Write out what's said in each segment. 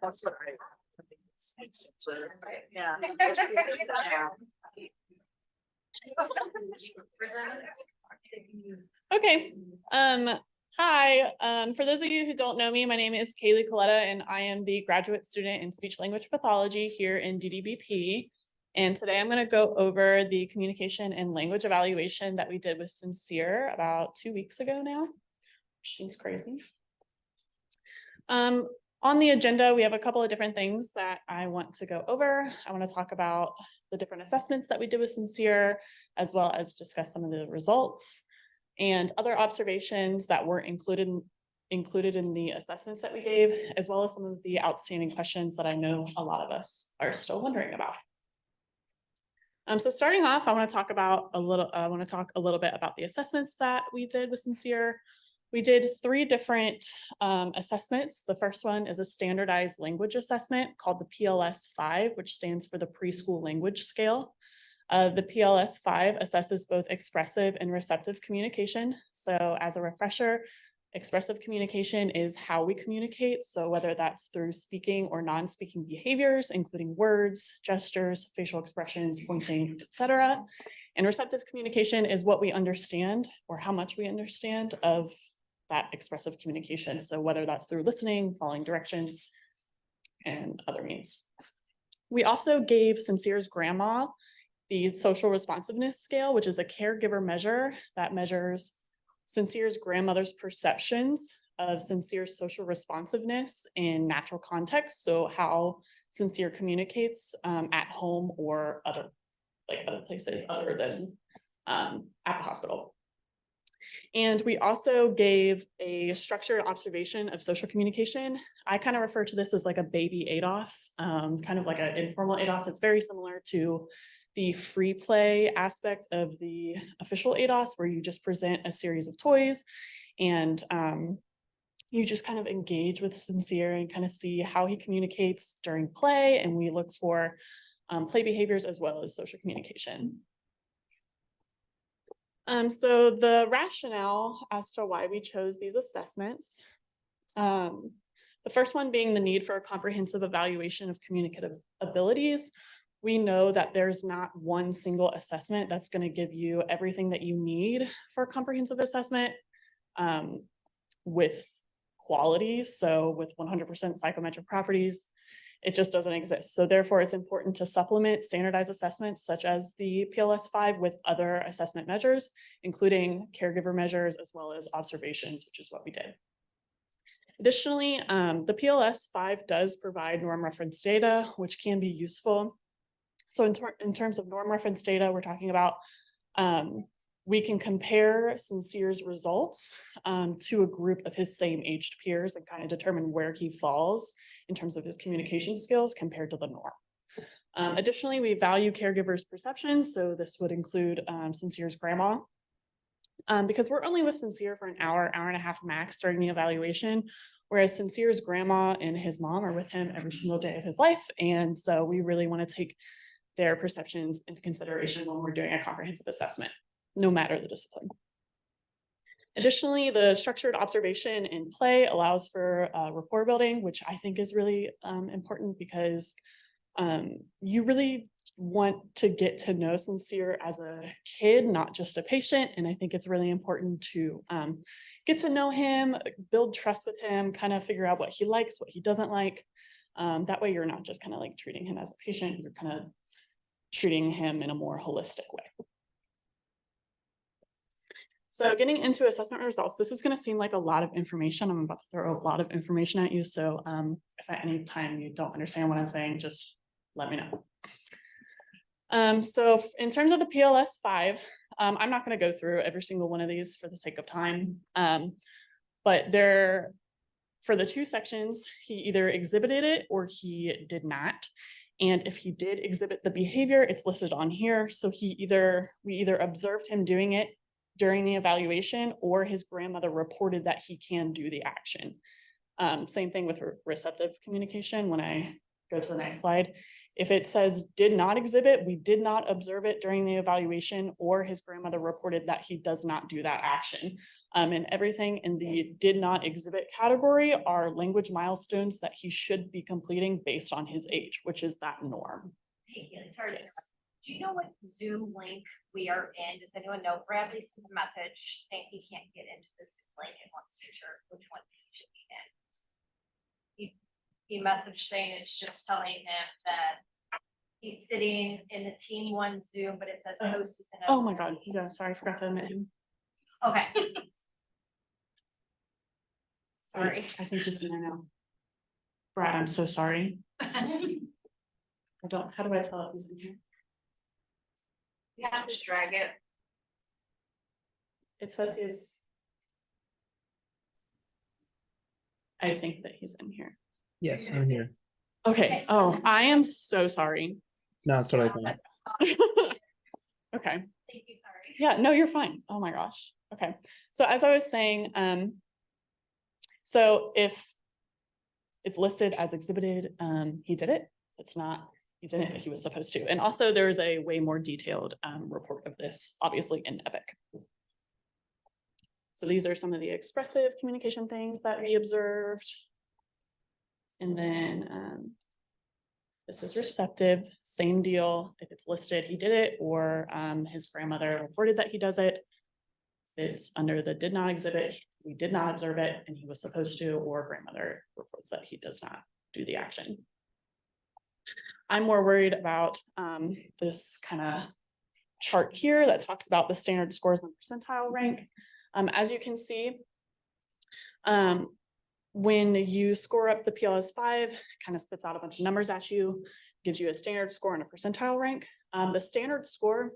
That's what I. Yeah. Okay. Hi. For those of you who don't know me, my name is Kaylee Coletta, and I am the graduate student in speech language pathology here in DDBP. And today I'm going to go over the communication and language evaluation that we did with Sincere about 2 weeks ago now, which seems crazy. On the agenda, we have a couple of different things that I want to go over. I want to talk about the different assessments that we did with Sincere, as well as discuss some of the results and other observations that were included in the assessments that we gave, as well as some of the outstanding questions that I know a lot of us are still wondering about. So starting off, I want to talk a little bit about the assessments that we did with Sincere. We did 3 different assessments. The first one is a standardized language assessment called the PLS-5, which stands for the Preschool Language Scale. The PLS-5 assesses both expressive and receptive communication. So as a refresher, expressive communication is how we communicate. So whether that's through speaking or non-speaking behaviors, including words, gestures, facial expressions, pointing, etc. And receptive communication is what we understand or how much we understand of that expressive communication. So whether that's through listening, following directions, and other means. We also gave Sincere's grandma the social responsiveness scale, which is a caregiver measure that measures Sincere's grandmother's perceptions of Sincere's social responsiveness in natural context. So how Sincere communicates at home or other places other than at the hospital. And we also gave a structured observation of social communication. I kind of refer to this as like a baby ADOS, kind of like an informal ADOS. It's very similar to the free play aspect of the official ADOS, where you just present a series of toys and you just kind of engage with Sincere and kind of see how he communicates during play. And we look for play behaviors as well as social communication. So the rationale as to why we chose these assessments, the first one being the need for a comprehensive evaluation of communicative abilities. We know that there's not one single assessment that's going to give you everything that you need for a comprehensive assessment with quality. So with 100% psychometric properties, it just doesn't exist. So therefore, it's important to supplement standardized assessments such as the PLS-5 with other assessment measures, including caregiver measures, as well as observations, which is what we did. Additionally, the PLS-5 does provide norm reference data, which can be useful. So in terms of norm reference data, we're talking about we can compare Sincere's results to a group of his same aged peers and kind of determine where he falls in terms of his communication skills compared to the norm. Additionally, we value caregivers' perceptions. So this would include Sincere's grandma. Because we're only with Sincere for an hour and a half max during the evaluation, whereas Sincere's grandma and his mom are with him every single day of his life. And so we really want to take their perceptions into consideration when we're doing a comprehensive assessment, no matter the discipline. Additionally, the structured observation in play allows for rapport building, which I think is really important because you really want to get to know Sincere as a kid, not just a patient. And I think it's really important to get to know him, build trust with him, kind of figure out what he likes, what he doesn't like. That way you're not just kind of like treating him as a patient, you're kind of treating him in a more holistic way. So getting into assessment results, this is going to seem like a lot of information. I'm about to throw a lot of information at you. So if at any time you don't understand what I'm saying, just let me know. So in terms of the PLS-5, I'm not going to go through every single one of these for the sake of time. But for the 2 sections, he either exhibited it or he did not. And if he did exhibit the behavior, it's listed on here. So we either observed him doing it during the evaluation, or his grandmother reported that he can do the action. Same thing with receptive communication. When I go to the next slide, If it says did not exhibit, we did not observe it during the evaluation, or his grandmother reported that he does not do that action. And everything in the did not exhibit category are language milestones that he should be completing based on his age, which is that norm. Hey, sorry. Yes. Do you know what Zoom link we are in? Does anyone know? Bradley sent a message saying he can't get into the Zoom link and wants to be sure which one he should be in. He messaged saying it's just telling him that he's sitting in the Team One Zoom, but it says host is in. Oh my God, yeah, sorry, I forgot to admit him. Okay. Sorry. I think he's in there now. Brad, I'm so sorry. I don't, how do I tell if he's in here? You have to drag it. It says he's. I think that he's in here. Yes, I'm here. Okay, oh, I am so sorry. No, it's totally fine. Okay, Thank you, sorry. yeah, no, you're fine. Oh my gosh. Okay, so as I was saying, so if it's listed as exhibited, he did it. If it's not, he didn't, he was supposed to. And also there's a way more detailed report of this, obviously in EPIC. So these are some of the expressive communication things that we observed. And then this is receptive, same deal. If it's listed, he did it, or his grandmother reported that he does it. It's under the did not exhibit, we did not observe it, and he was supposed to, or grandmother reports that he does not do the action. I'm more worried about this kind of chart here that talks about the standard scores and percentile rank. As you can see, when you score up the PLS5, it kind of spits out a bunch of numbers at you, gives you a standard score and a percentile rank. The standard score,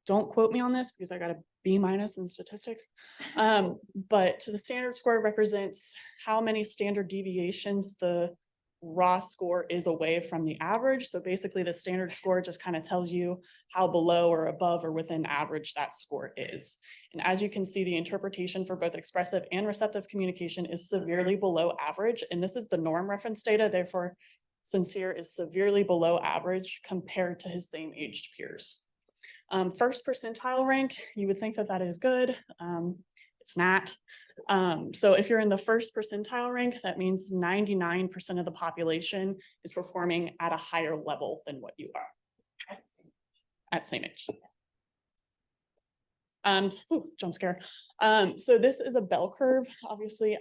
don't quote me on this because I got a B- in statistics, but the standard score represents how many standard deviations the raw score is away from the average. So basically the standard score just kind of tells you how below or above or within average that score is. And as you can see, the interpretation for both expressive and receptive communication is severely below average. And this is the norm reference data. Therefore, Sincere is severely below average compared to his same aged peers. First percentile rank, you would think that that is good. It's not. So if you're in the first percentile rank, that means 99% of the population is performing at a higher level than what you are at same age. Jump scare. So this is a bell curve, obviously.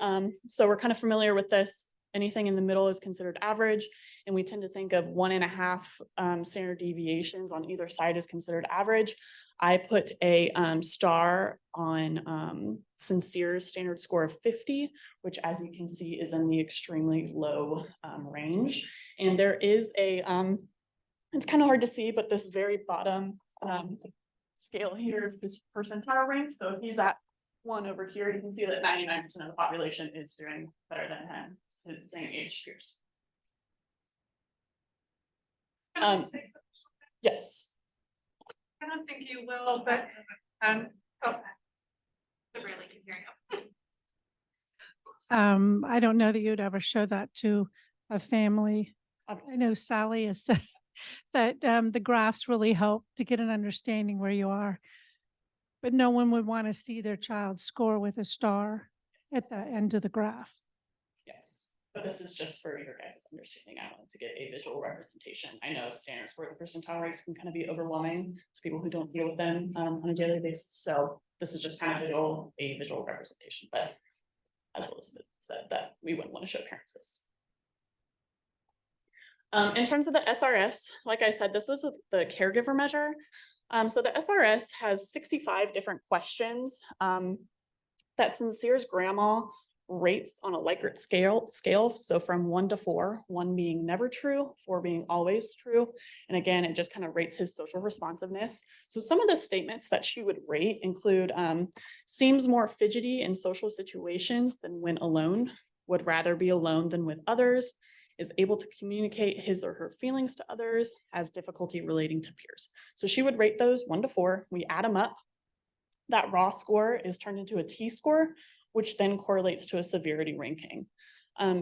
So we're kind of familiar with this. Anything in the middle is considered average, and we tend to think of 1.5 standard deviations on either side is considered average. I put a star on Sincere's standard score of 50, which as you can see is in the extremely low range. And there is a, it's kind of hard to see, but this very bottom scale here is his percentile rank. So if he's at 1 over here, you can see that 99% of the population is doing better than him, his same age peers. Yes. I don't think you will, but oh, I really can hear you. I don't know that you'd ever show that to a family. Obviously. I know Sally has said that the graphs really help to get an understanding where you are. But no one would want to see their child score with a star at the end of the graph. Yes, but this is just for your guys' understanding. I wanted to get a visual representation. I know standard scores and percentile ranks can kind of be overwhelming to people who don't deal with them on a daily basis. So this is just kind of a visual representation. But as Elizabeth said, that we wouldn't want to show parents this. In terms of the SRS, like I said, this is the caregiver measure. So the SRS has 65 different questions that Sincere's grandma rates on a Likert scale. So from 1 to 4, 1 being never true, 4 being always true. And again, it just kind of rates his social responsiveness. So some of the statements that she would rate include, seems more fidgety in social situations than when alone, would rather be alone than with others, is able to communicate his or her feelings to others, has difficulty relating to peers. So she would rate those 1 to 4. We add them up. That raw score is turned into a T score, which then correlates to a severity ranking.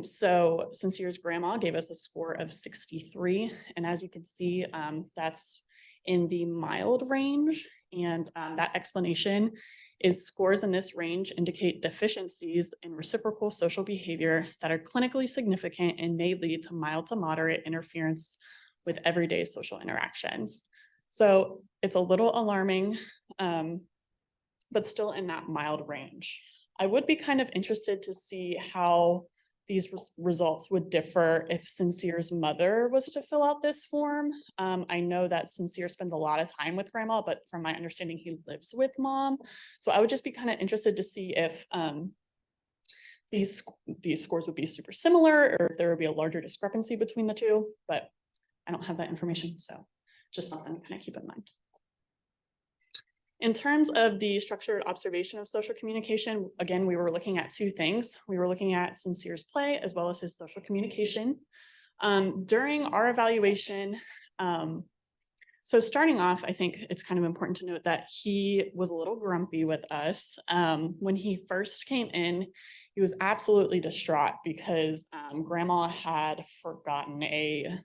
So Sincere's grandma gave us a score of 63. And as you can see, that's in the mild range. And that explanation is scores in this range indicate deficiencies in reciprocal social behavior that are clinically significant and may lead to mild to moderate interference with everyday social interactions. So it's a little alarming, but still in that mild range. I would be kind of interested to see how these results would differ if Sincere's mother was to fill out this form. I know that Sincere spends a lot of time with grandma, but from my understanding, he lives with mom. So I would just be kind of interested to see if these scores would be super similar or if there would be a larger discrepancy between the two, but I don't have that information. So just something to kind of keep in mind. In terms of the structured observation of social communication, again, we were looking at two things. We were looking at Sincere's play as well as his social communication. During our evaluation, so starting off, I think it's kind of important to note that he was a little grumpy with us. When he first came in, he was absolutely distraught because grandma had forgotten a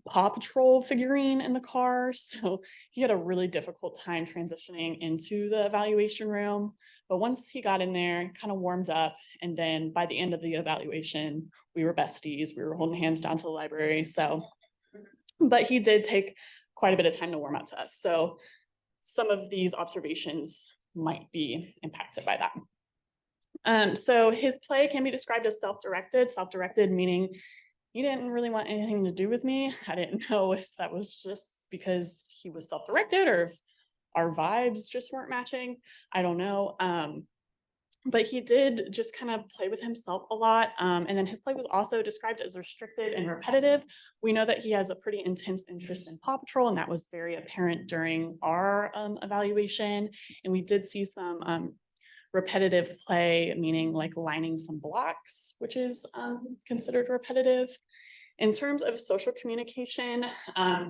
Paw Patrol figurine in the car. So he had a really difficult time transitioning into the evaluation room. But once he got in there, kind of warmed up. And then by the end of the evaluation, we were besties. We were holding hands down to the library. So, but he did take quite a bit of time to warm up to us. So some of these observations might be impacted by that. So his play can be described as self-directed meaning he didn't really want anything to do with me. I didn't know if that was just because he was self-directed or if our vibes just weren't matching. I don't know. But he did just kind of play with himself a lot. And then his play was also described as restricted and repetitive. We know that he has a pretty intense interest in Paw Patrol, and that was very apparent during our evaluation. And we did see some repetitive play, meaning like lining some blocks, which is considered repetitive. In terms of social communication,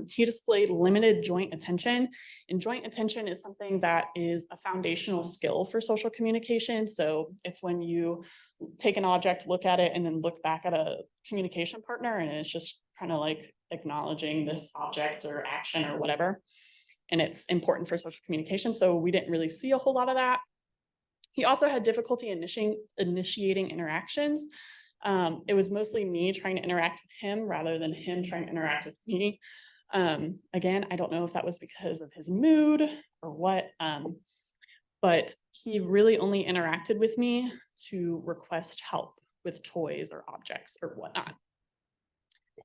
he displayed limited joint attention, and joint attention is something that is a foundational skill for social communication. So it's when you take an object, look at it, and then look back at a communication partner, and it's just kind of like acknowledging this object or action or whatever. And it's important for social communication. So we didn't really see a whole lot of that. He also had difficulty initiating interactions. It was mostly me trying to interact with him rather than him trying to interact with me. Again, I don't know if that was because of his mood or what, but he really only interacted with me to request help with toys or objects or whatnot.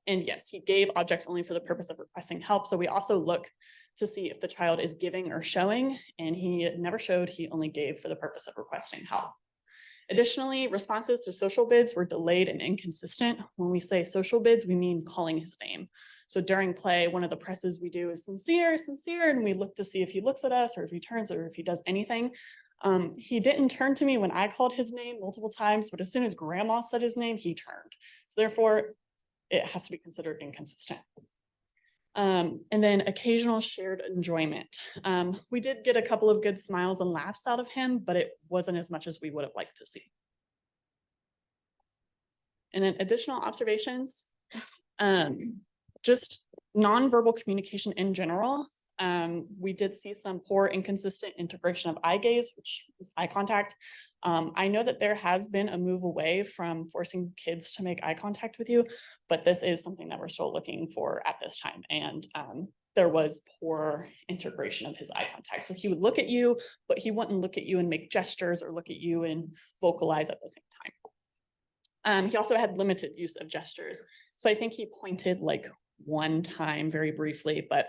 And yes, he gave objects only for the purpose of requesting help. So we also look to see if the child is giving or showing, and he never showed, he only gave for the purpose of requesting help. Additionally, responses to social bids were delayed and inconsistent. When we say social bids, we mean calling his name. So during play, one of the presses we do is Sincere, Sincere, and we look to see if he looks at us or if he turns or if he does anything. He didn't turn to me when I called his name multiple times, but as soon as grandma said his name, he turned. So therefore, it has to be considered inconsistent. And then occasional shared enjoyment. We did get a couple of good smiles and laughs out of him, but it wasn't as much as we would have liked to see. And then additional observations, just nonverbal communication in general. We did see some poor inconsistent integration of eye gaze, which is eye contact. I know that there has been a move away from forcing kids to make eye contact with you, but this is something that we're still looking for at this time. And there was poor integration of his eye contact. So he would look at you, but he wouldn't look at you and make gestures or look at you and vocalize at the same time. He also had limited use of gestures. So I think he pointed like one time very briefly, but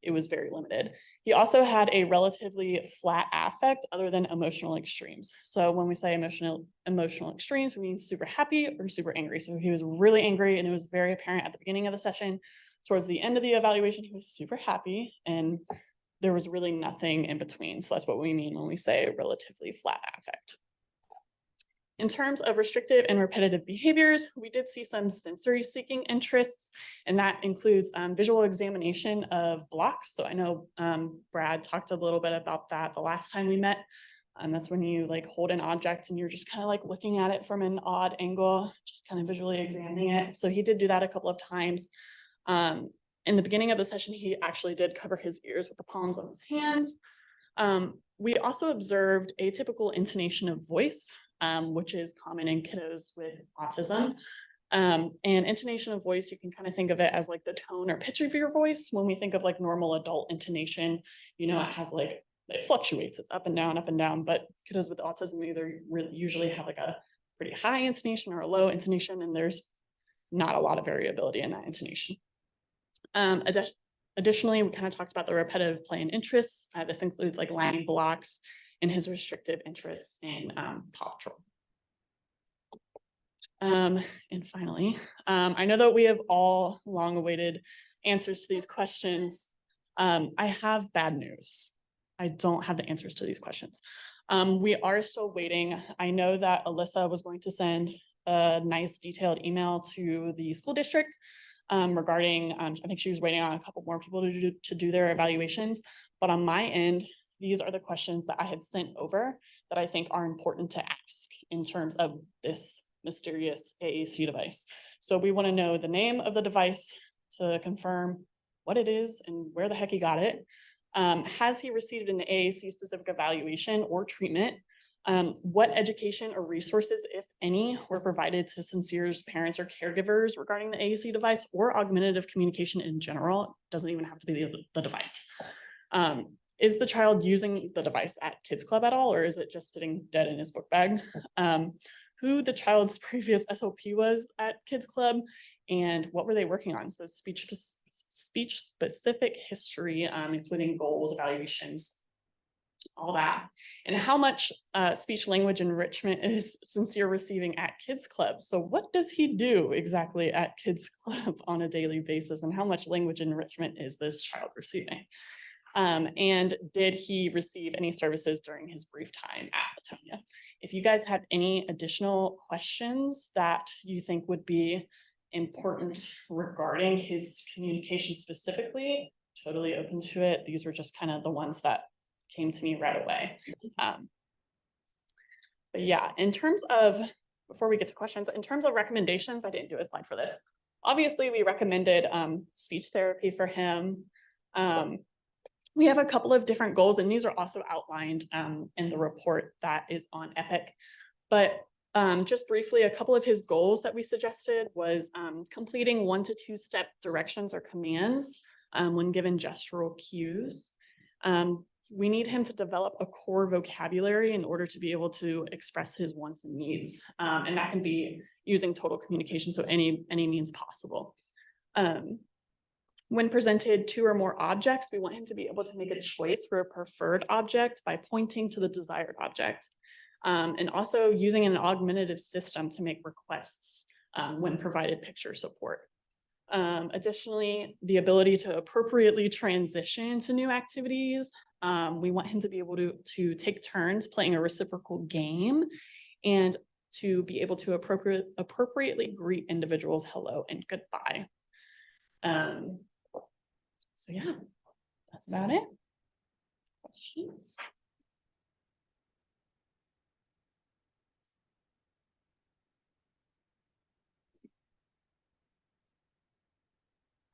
it was very limited. He also had a relatively flat affect other than emotional extremes. So when we say emotional extremes, we mean super happy or super angry. So he was really angry and it was very apparent at the beginning of the session. Towards the end of the evaluation, he was super happy and there was really nothing in between. So that's what we mean when we say relatively flat affect. In terms of restrictive and repetitive behaviors, we did see some sensory seeking interests, and that includes visual examination of blocks. So I know Brad talked a little bit about that the last time we met, And that's when you like hold an object and you're just kind of like looking at it from an odd angle, just kind of visually examining it. So he did do that a couple of times. In the beginning of the session, he actually did cover his ears with the palms of his hands. We also observed atypical intonation of voice, which is common in kiddos with autism. And intonation of voice, you can kind of think of it as like the tone or pitch of your voice. When we think of like normal adult intonation, you know, it has like, it fluctuates, it's up and down, but kiddos with autism either really usually have like a pretty high intonation or a low intonation, and there's not a lot of variability in that intonation. Additionally, we kind of talked about the repetitive play and interests. This includes like line blocks and his restrictive interests in Paw Patrol. And finally, I know that we have all long awaited answers to these questions. I have bad news. I don't have the answers to these questions. We are still waiting. I know that Alyssa was going to send a nice detailed email to the school district regarding, I think she was waiting on a couple more people to do their evaluations. But on my end, these are the questions that I had sent over that I think are important to ask in terms of this mysterious AAC device. So we want to know the name of the device to confirm what it is and where the heck he got it. Has he received an AAC specific evaluation or treatment? What education or resources, if any, were provided to Sincere's parents or caregivers regarding the AAC device or augmentative communication in general? It doesn't even have to be the device. Is the child using the device at Kids Club at all, or is it just sitting dead in his book bag? Who the child's previous SOP was at Kids Club, and what were they working on? So speech specific history, including goals, evaluations, all that. And how much speech language enrichment is Sincere receiving at Kids Club? So what does he do exactly at Kids Club on a daily basis, and how much language enrichment is this child receiving? And did he receive any services during his brief time at Latonia? If you guys have any additional questions that you think would be important regarding his communication specifically, totally open to it. These were just kind of the ones that came to me right away. But yeah, in terms of, before we get to questions, in terms of recommendations, I didn't do a slide for this. Obviously, we recommended speech therapy for him. We have a couple of different goals, and these are also outlined in the report that is on Epic. But just briefly, a couple of his goals that we suggested was completing 1 to 2 step directions or commands when given gestural cues. We need him to develop a core vocabulary in order to be able to express his wants and needs. And that can be using total communication, so any means possible. When presented 2 or more objects, we want him to be able to make a choice for a preferred object by pointing to the desired object. And also using an augmentative system to make requests when provided picture support. Additionally, the ability to appropriately transition to new activities. We want him to be able to take turns playing a reciprocal game and to be able to appropriately greet individuals hello and goodbye. So yeah, that's about it. Questions?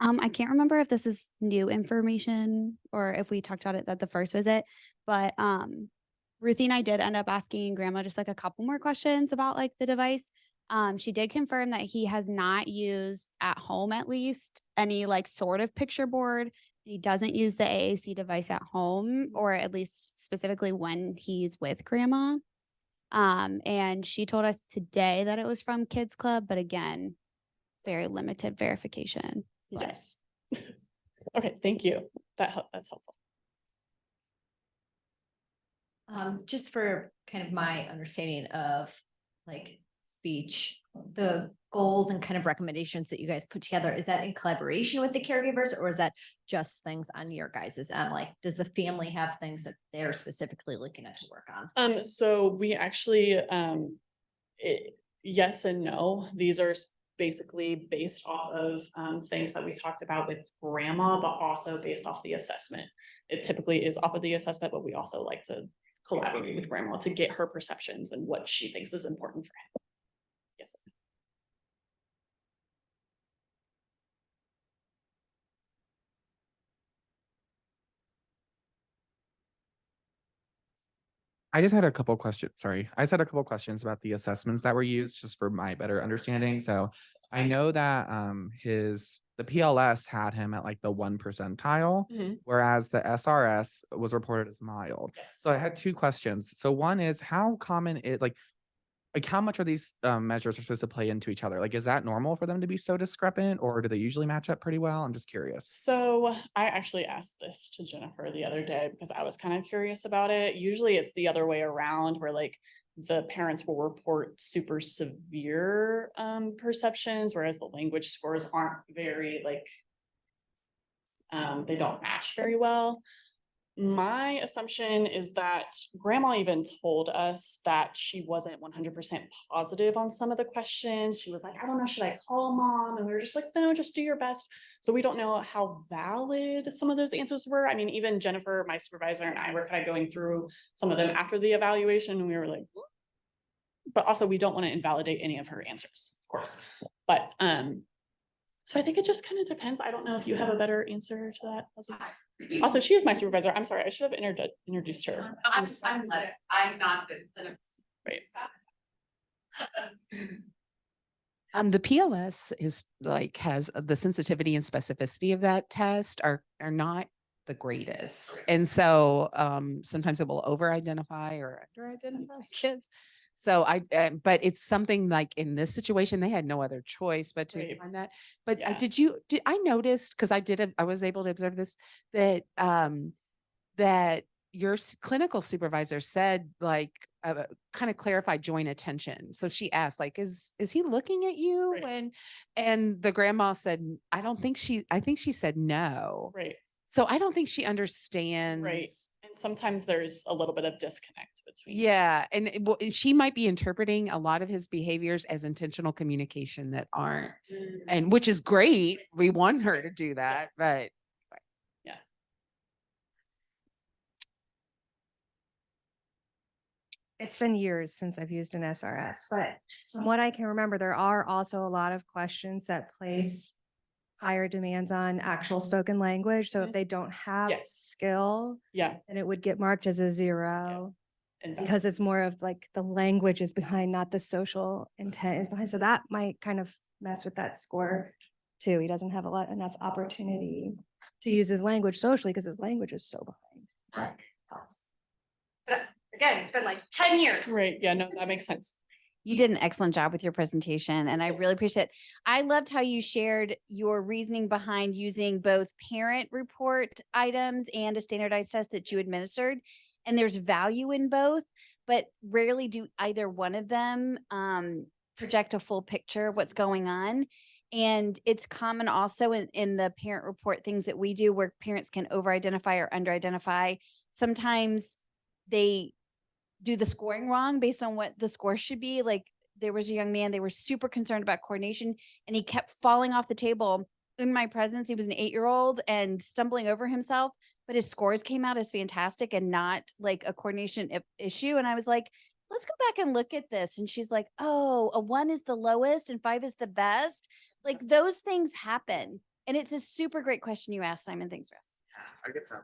I can't remember if this is new information or if we talked about it at the first visit, but Ruthie and I did end up asking Grandma just like a couple more questions about like the device. She did confirm that he has not used at home, at least, any like sort of picture board. He doesn't use the AAC device at home, or at least specifically when he's with Grandma. And she told us today that it was from Kids Club, but again, very limited verification. Yes. Okay, thank you. That's helpful. Just for kind of my understanding of like speech, the goals and kind of recommendations that you guys put together, is that in collaboration with the caregivers, or is that just things on your guys's end? Like, does the family have things that they're specifically looking at to work on? So we actually, yes and no. These are basically based off of things that we talked about with Grandma, but also based off the assessment. It typically is off of the assessment, but we also like to collaborate with grandma to get her perceptions and what she thinks is important for him. Yes. I just had a couple questions. Sorry. I just had a couple questions about the assessments that were used just for my better understanding. So I know that the PLS had him at like the 1 percentile, Mhm. whereas the SRS was reported as mild. Yes. So I had two questions. So one is how common it like how much are these measures are supposed to play into each other? Like, is that normal for them to be so discrepant, or do they usually match up pretty well? I'm just curious. So I actually asked this to Jennifer the other day because I was kind of curious about it. Usually it's the other way around where like the parents will report super severe perceptions, whereas the language scores aren't very like they don't match very well. My assumption is that grandma even told us that she wasn't 100% positive on some of the questions. She was like, I don't know, should I call mom? And we were just like, no, just do your best. So we don't know how valid some of those answers were. I mean, even Jennifer, my supervisor, and I were kind of going through some of them after the evaluation, and we were like, what? But also we don't want to invalidate any of her answers, of course. But so I think it just kind of depends. I don't know if you have a better answer to that, Leslie. Also, she is my supervisor. I'm sorry, I should have introduced her. I'm not the. Right. The PLS is like has the sensitivity and specificity of that test are not the greatest. And so sometimes it will over-identify or under-identify kids. So but it's something like in this situation, they had no other choice but to Right. find that. But Yeah. I noticed, because I was able to observe this, that that your clinical supervisor said like kind of clarified joint attention. So she asked like, is he looking at you? Right. And the grandma said, I think she said no. Right. So I don't think she understands. Right. And sometimes there's a little bit of disconnect between. Yeah. And she might be interpreting a lot of his behaviors as intentional communication that aren't, and which is great. We want her to do that, but yeah. It's been years since I've used an SRS, but from what I can remember, there are also a lot of questions that place higher demands on actual spoken language. So if they don't have Yes. skill, Yeah. then it would get marked as a 0 And because it's more of like the language is behind, not the social intent is behind. So that might kind of mess with that score too. He doesn't have enough opportunity to use his language socially because his language is so behind. Helps. But again, it's been like 10 years. Right. Yeah, no, that makes sense. You did an excellent job with your presentation, and I really appreciate it. I loved how you shared your reasoning behind using both parent report items and a standardized test that you administered. And there's value in both, but rarely do either one of them project a full picture of what's going on. And it's common also in the parent report things that we do where parents can over-identify or under-identify. Sometimes they do the scoring wrong based on what the score should be. Like there was a young man, they were super concerned about coordination and he kept falling off the table in my presence. He was an 8-year-old and stumbling over himself, but his scores came out as fantastic and not like a coordination issue. And I was like, let's go back and look at this. And she's like, oh, a 1 is the lowest and 5 is the best. Like those things happen. And it's a super great question you asked, Simon. Thanks for asking. I guess so.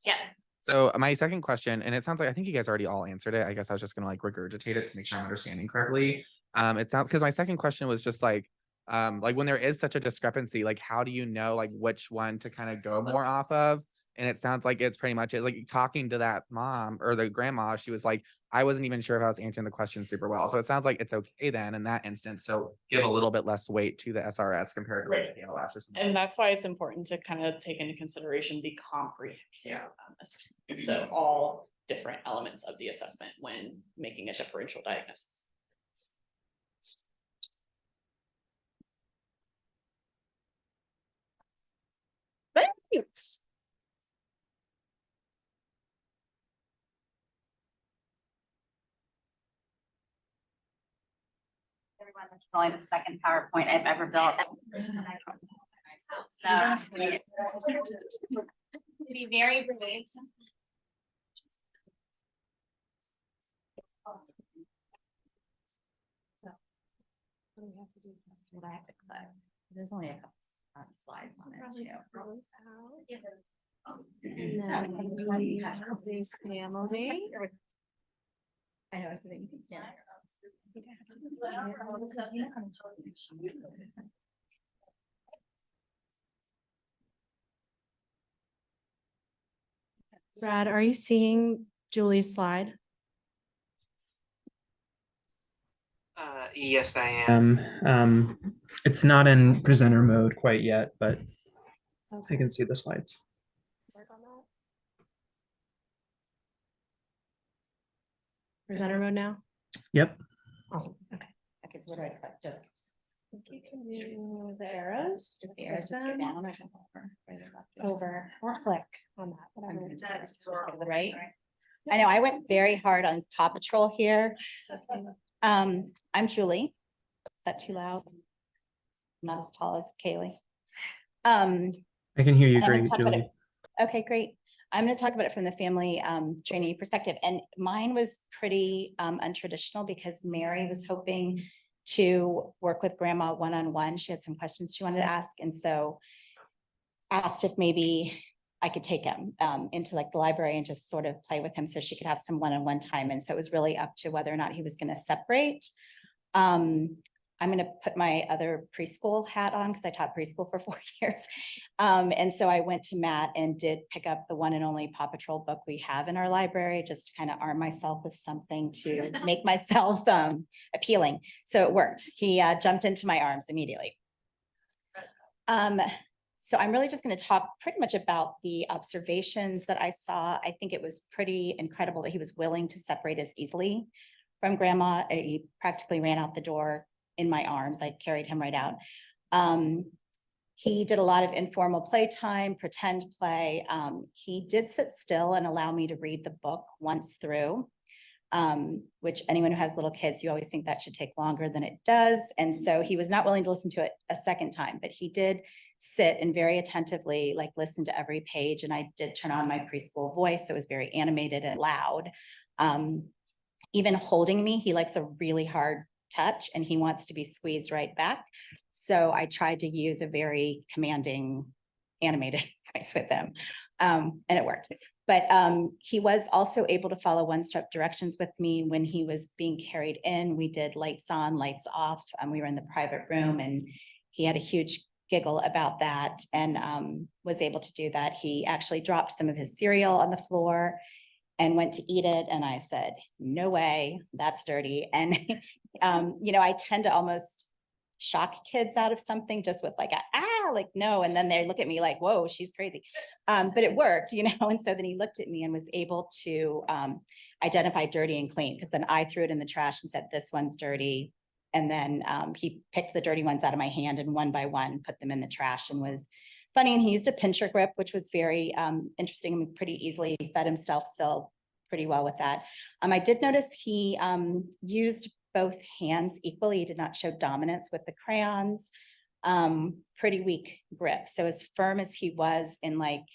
Yeah. So my second question, and it sounds like I think you guys already all answered it. I guess I was just gonna like regurgitate it to make sure I'm understanding correctly. It sounds because my second question was just like when there is such a discrepancy, like how do you know like which one to kind of go more off of? And it sounds like it's pretty much it's like talking to that mom or the grandma. She was like, I wasn't even sure if I was answering the question super well. So it sounds like it's okay then in that instance. So give a little bit less weight to the SRS compared to Right. the PLS or something. And that's why it's important to kind of take into consideration the comprehensive assessment. So all different elements of the assessment when making a differential diagnosis. Thanks. Everyone, this is only the second PowerPoint I've ever built. So to be very brief. what I have to click. There's only a couple slides on it too. I know, so that you can stand. Brad, are you seeing Julie's slide? Yes, I am. It's not in presenter mode quite yet, but I can see the slides. Work on that. Presenter mode now? Yep. Awesome. Okay. Okay, so what do I click? Just I think you can do the arrows. the arrows, just go down or go over? Right or left? Over or click on that. whatever. Just go to the right. I know I went very hard on Paw Patrol here. I'm Julie. Is that too loud? I'm not as tall as Kaylee. I can hear you and I'm gonna great, talk about Julie. Okay, great. I'm going to talk about it from the family trainee perspective. And mine was pretty untraditional because Mary was hoping to work with grandma one-on-one. She had some questions she wanted to ask. And so asked if maybe I could take him into like the library and just sort of play with him so she could have some one-on-one time. And so it was really up to whether or not he was going to separate. I'm going to put my other preschool hat on because I taught preschool for 4 years. And so I went to Matt and did pick up the one and only Paw Patrol book we have in our library, just to kind of arm myself with something to make myself appealing. So it worked. He jumped into my arms immediately. So I'm really just going to talk pretty much about the observations that I saw. I think it was pretty incredible that he was willing to separate as easily from grandma. He practically ran out the door in my arms. I carried him right out. He did a lot of informal playtime, pretend play. He did sit still and allow me to read the book once through, which anyone who has little kids, you always think that should take longer than it does. And so he was not willing to listen to it a second time, but he did sit and very attentively like listen to every page. And I did turn on my preschool voice. So it was very animated and loud. Even holding me, he likes a really hard touch and he wants to be squeezed right back. So I tried to use a very commanding animated voice with him and it worked. But he was also able to follow one-step directions with me when he was being carried in. We did lights on, lights off. We were in the private room and he had a huge giggle about that and was able to do that. He actually dropped some of his cereal on the floor and went to eat it. And I said, no way, that's dirty. And, you know, I tend to almost shock kids out of something just with like, like, no. And then they look at me like, whoa, she's crazy. But it worked, you know? And so then he looked at me and was able to identify dirty and clean. Because then I threw it in the trash and said, this one's dirty. And then he picked the dirty ones out of my hand and one by one put them in the trash and was funny. And he used a pincher grip, which was very interesting and pretty easily fed himself still pretty well with that. I did notice he used both hands equally. He did not show dominance with the crayons. Pretty weak grip. So as firm as he was in like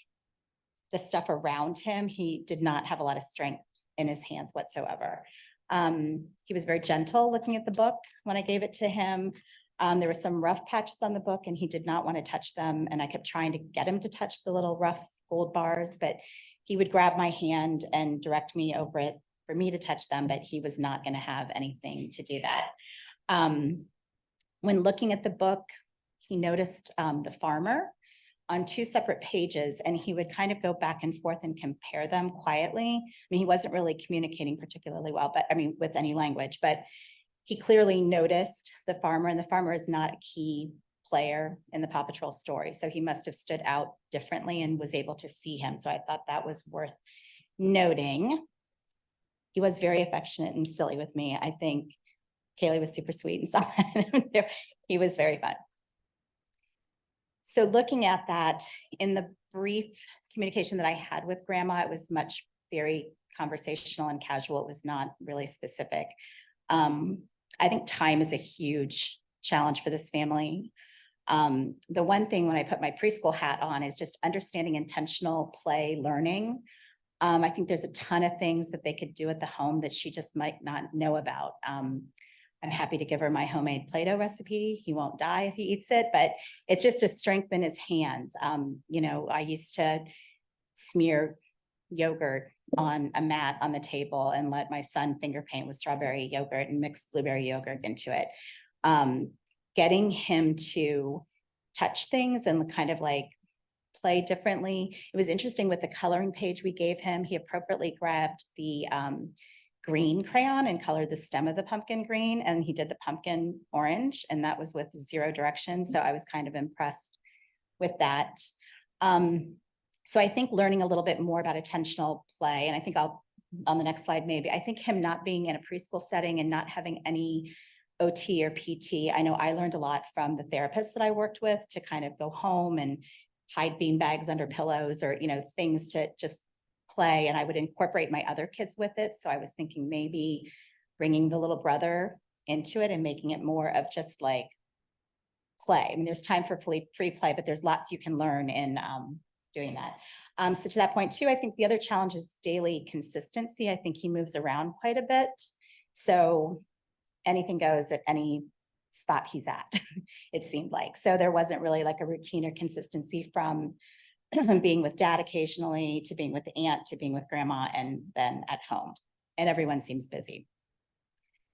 the stuff around him, he did not have a lot of strength in his hands whatsoever. He was very gentle looking at the book when I gave it to him. There were some rough patches on the book and he did not want to touch them. And I kept trying to get him to touch the little rough gold bars, but he would grab my hand and direct me over it for me to touch them, but he was not going to have anything to do that. When looking at the book, he noticed the farmer on 2 separate pages, and he would kind of go back and forth and compare them quietly. I mean, he wasn't really communicating particularly well, but I mean, with any language, but he clearly noticed the farmer, and the farmer is not a key player in the Paw Patrol story. So he must have stood out differently and was able to see him. So I thought that was worth noting. He was very affectionate and silly with me. I think Kaylee was super sweet and so he was very fun. So looking at that in the brief communication that I had with grandma, it was much very conversational and casual. It was not really specific. I think time is a huge challenge for this family. The one thing when I put my preschool hat on is just understanding intentional play learning. I think there's a ton of things that they could do at the home that she just might not know about. I'm happy to give her my homemade Play-Doh recipe. He won't die if he eats it, but it's just to strengthen his hands. You know, I used to smear yogurt on a mat on the table and let my son finger paint with strawberry yogurt and mix blueberry yogurt into it. Getting him to touch things and kind of like play differently. It was interesting with the coloring page we gave him. He appropriately grabbed the green crayon and colored the stem of the pumpkin green, and he did the pumpkin orange, and that was with 0 direction. So I was kind of impressed with that. So I think learning a little bit more about attentional play, and I think I'll, on the next slide maybe, I think him not being in a preschool setting and not having any OT or PT, I know I learned a lot from the therapist that I worked with to kind of go home and hide bean bags under pillows or, you know, things to just play, and I would incorporate my other kids with it. So I was thinking maybe bringing the little brother into it and making it more of just like play. I mean, there's time for free play, but there's lots you can learn in doing that. So to that point too, I think the other challenge is daily consistency. I think he moves around quite a bit. So anything goes at any spot he's at, it seemed like. So there wasn't really like a routine or consistency from being with dad occasionally to being with the aunt to being with grandma and then at home, and everyone seems busy.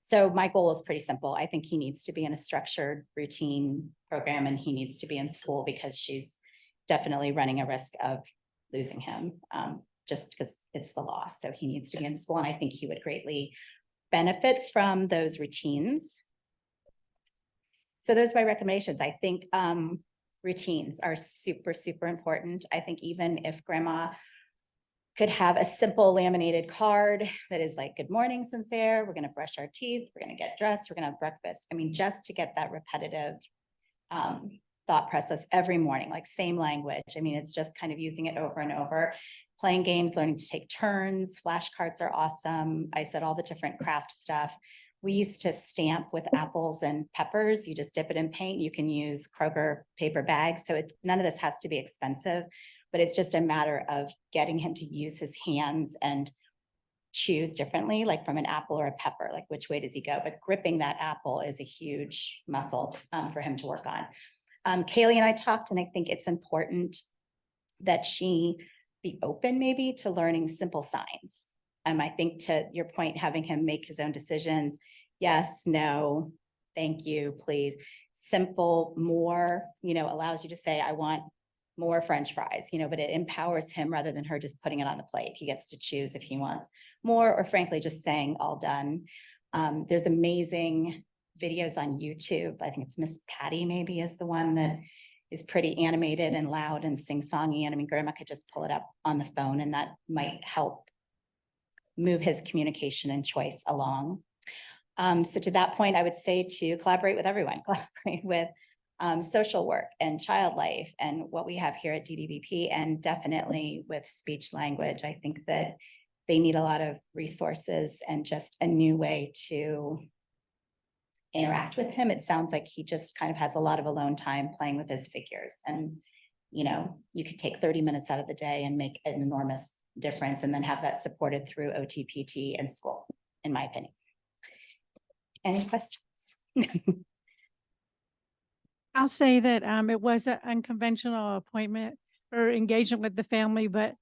So my goal is pretty simple. I think he needs to be in a structured routine program, and he needs to be in school because she's definitely running a risk of losing him just because it's the law. So he needs to be in school, and I think he would greatly benefit from those routines. So those are my recommendations. I think routines are super, super important. I think even if grandma could have a simple laminated card that is like, good morning, Sincere, we're gonna brush our teeth, we're gonna get dressed, we're gonna have breakfast. I mean, just to get that repetitive thought process every morning, like same language. I mean, it's just kind of using it over and over, playing games, learning to take turns. Flashcards are awesome. I said all the different craft stuff. We used to stamp with apples and peppers. You just dip it in paint. You can use Kroger paper bags. So none of this has to be expensive, but it's just a matter of getting him to use his hands and choose differently, like from an apple or a pepper, like which way does he go? But gripping that apple is a huge muscle for him to work on. Kaylee and I talked, and I think it's important that she be open maybe to learning simple signs. I think to your point, having him make his own decisions, yes, no, thank you, please. Simple, more, you know, allows you to say, I want more French fries, you know, but it empowers him rather than her just putting it on the plate. He gets to choose if he wants more, or frankly, just saying all done. There's amazing videos on YouTube. I think it's Miss Patty maybe is the one that is pretty animated and loud and sing-songy. And I mean, grandma could just pull it up on the phone, and that might help move his communication and choice along. So to that point, I would say to collaborate with everyone, collaborate with social work and child life and what we have here at DDVP, and definitely with speech language. I think that they need a lot of resources and just a new way to interact with him. It sounds like he just kind of has a lot of alone time playing with his figures, and you know, you could take 30 minutes out of the day and make an enormous difference, and then have that supported through OTPT and school, in my opinion. Any questions? I'll say that it was an unconventional appointment or engagement with the family, but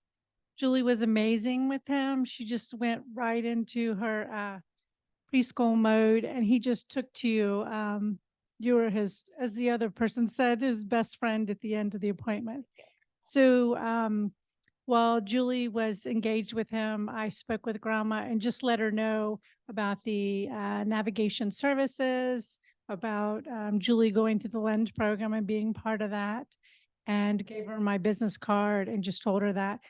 Julie was amazing with him. She just went right into her preschool mode, and he just took to you. You were his, as the other person said, his best friend at the end of the appointment. So while Julie was engaged with him, I spoke with grandma and just let her know about the navigation services, about Julie going to the LEND program and being part of that, and gave her my business card and just told her that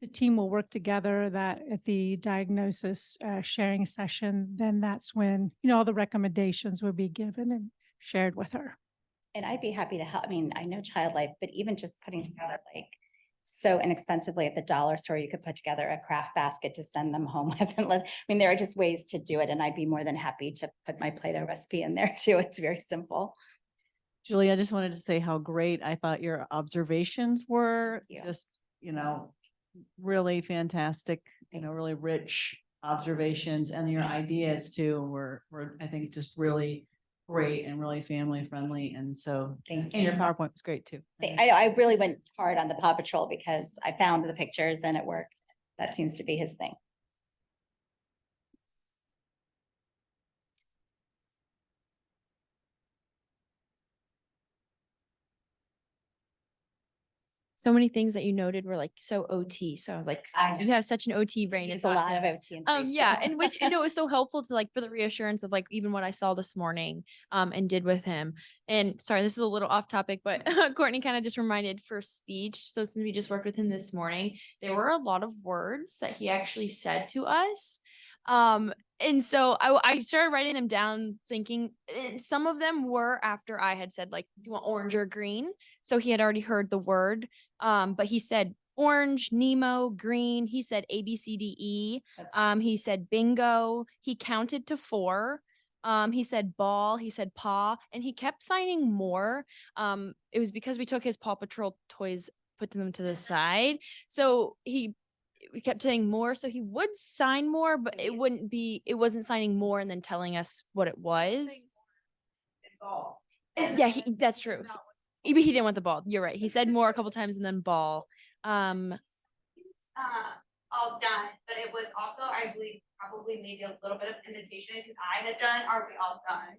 the team will work together, that at the diagnosis sharing session, then that's when, you know, all the recommendations will be given and shared with her. And I'd be happy to help. I mean, I know child life, but even just putting together like so inexpensively at the dollar store, you could put together a craft basket to send them home with. And I mean, there are just ways to do it. And I'd be more than happy to put my Play-Doh recipe in there too. It's very simple. Julie, I just wanted to say how great I thought your observations were. Yeah. Just, you know, really fantastic, you know, really rich observations and your ideas too were, I think, just really great and really family friendly. And so, Thank and your you. PowerPoint was great too. I know, I really went hard on the Paw Patrol because I found the pictures and it worked. That seems to be his thing. So many things that you noted were like so OT. So I was like, I know. you have such an OT brain. There's It's a lot awesome. of OT in Yeah, preschool. and which and it was so helpful to like for the reassurance of like even what I saw this morning and did with him. And sorry, this is a little off topic, but Courtney kind of just reminded for speech. So since we just worked with him this morning, there were a lot of words that he actually said to us. And so I started writing them down thinking and some of them were after I had said like, do you want orange or green? So he had already heard the word. But he said orange, Nemo, green. He said A, B, C, D, E. He said bingo. He counted to 4. He said ball. He said paw, and he kept signing more. It was because we took his Paw Patrol toys, put them to the side. So we kept saying more. So he would sign more, but it wasn't signing more and then telling us what it was. Yeah, that's true. He didn't want the ball. You're right. He said more a couple times and then ball. All done, but it was also, I believe, probably maybe a little bit of imitation because I had done, are we all done?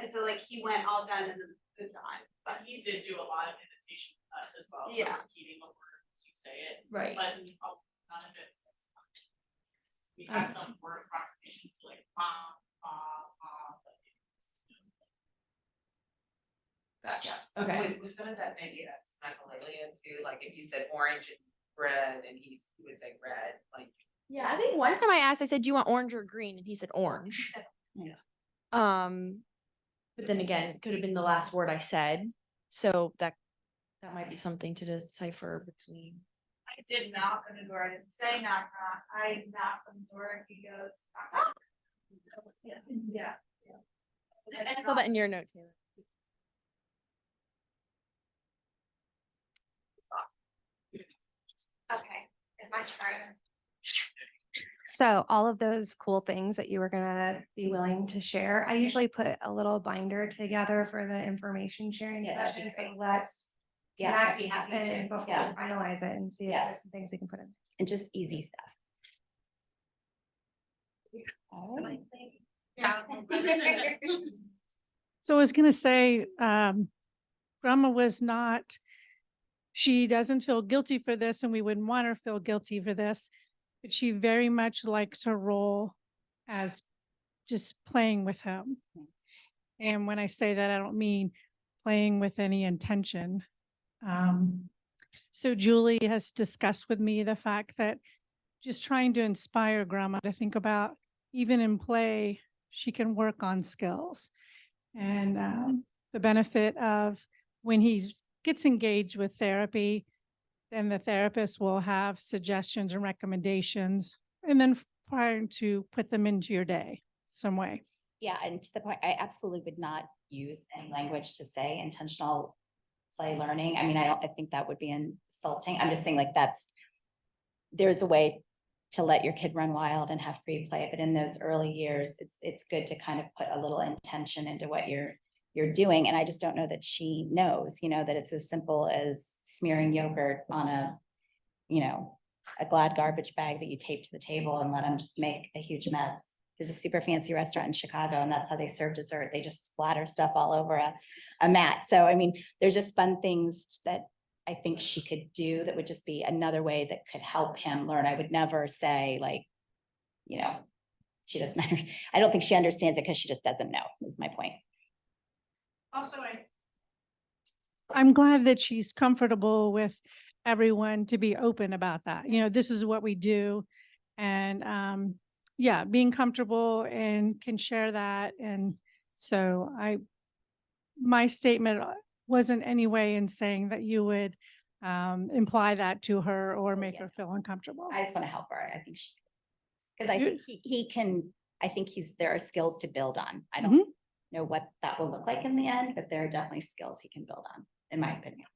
And so like he went all done and then moved on. But he did do a lot of imitation with us as well. So Yeah. repeating the words you say it. Right. But none of it. We had some word approximations like Gotcha. Okay. Was some of that maybe that's Machiavellian too? Like if you said orange and red and he would say red, like. Yeah, I think one time I asked, I said, do you want orange or green? And he said orange. Yeah. But then again, it could have been the last word I said. So that might be something to decipher between. I did knock on the door. I didn't say knock knock. I knocked on the door. He goes, knock knock. Yeah. And I saw that in your note, Taylor. Okay, is my turn? So all of those cool things that you were gonna be willing to share, I usually put a little binder together for the information sharing Yeah, that'd be session. So great. let's Yeah, connect I'd be happy and to. before Yeah. we finalize it and see if Yeah. there's some things we can put in. And just easy stuff. All right. Yeah. So I was gonna say, Grandma was not, she doesn't feel guilty for this and we wouldn't want her to feel guilty for this, but she very much likes her role as just playing with him. And when I say that, I don't mean playing with any intention. So Julie has discussed with me the fact that just trying to inspire Grandma to think about, even in play, she can work on skills. And the benefit of when he gets engaged with therapy, then the therapist will have suggestions and recommendations, and then trying to put them into your day some way. Yeah, and to the point, I absolutely would not use any language to say intentional play learning. I mean, I think that would be insulting. I'm just saying like there's a way to let your kid run wild and have free play, but in those early years, it's good to kind of put a little intention into what you're doing. And I just don't know that she knows, that it's as simple as smearing yogurt on a Glad garbage bag that you tape to the table and let them just make a huge mess. There's a super fancy restaurant in Chicago and that's how they serve dessert. They just splatter stuff all over a mat. So, I mean, there's just fun things that I think she could do that would just be another way that could help him learn. I would never say like, she doesn't, I don't think she understands it because she just doesn't know, is my point. Also, I'm glad that she's comfortable with everyone to be open about that. This is what we do. And yeah, being comfortable and can share that. And so my statement wasn't any way in saying that you would imply that to her or make her feel uncomfortable. I just want to help her. I think because I think he can, there are skills to build on. I don't know what that will look like in the end, but there are definitely skills he can build on, in my opinion.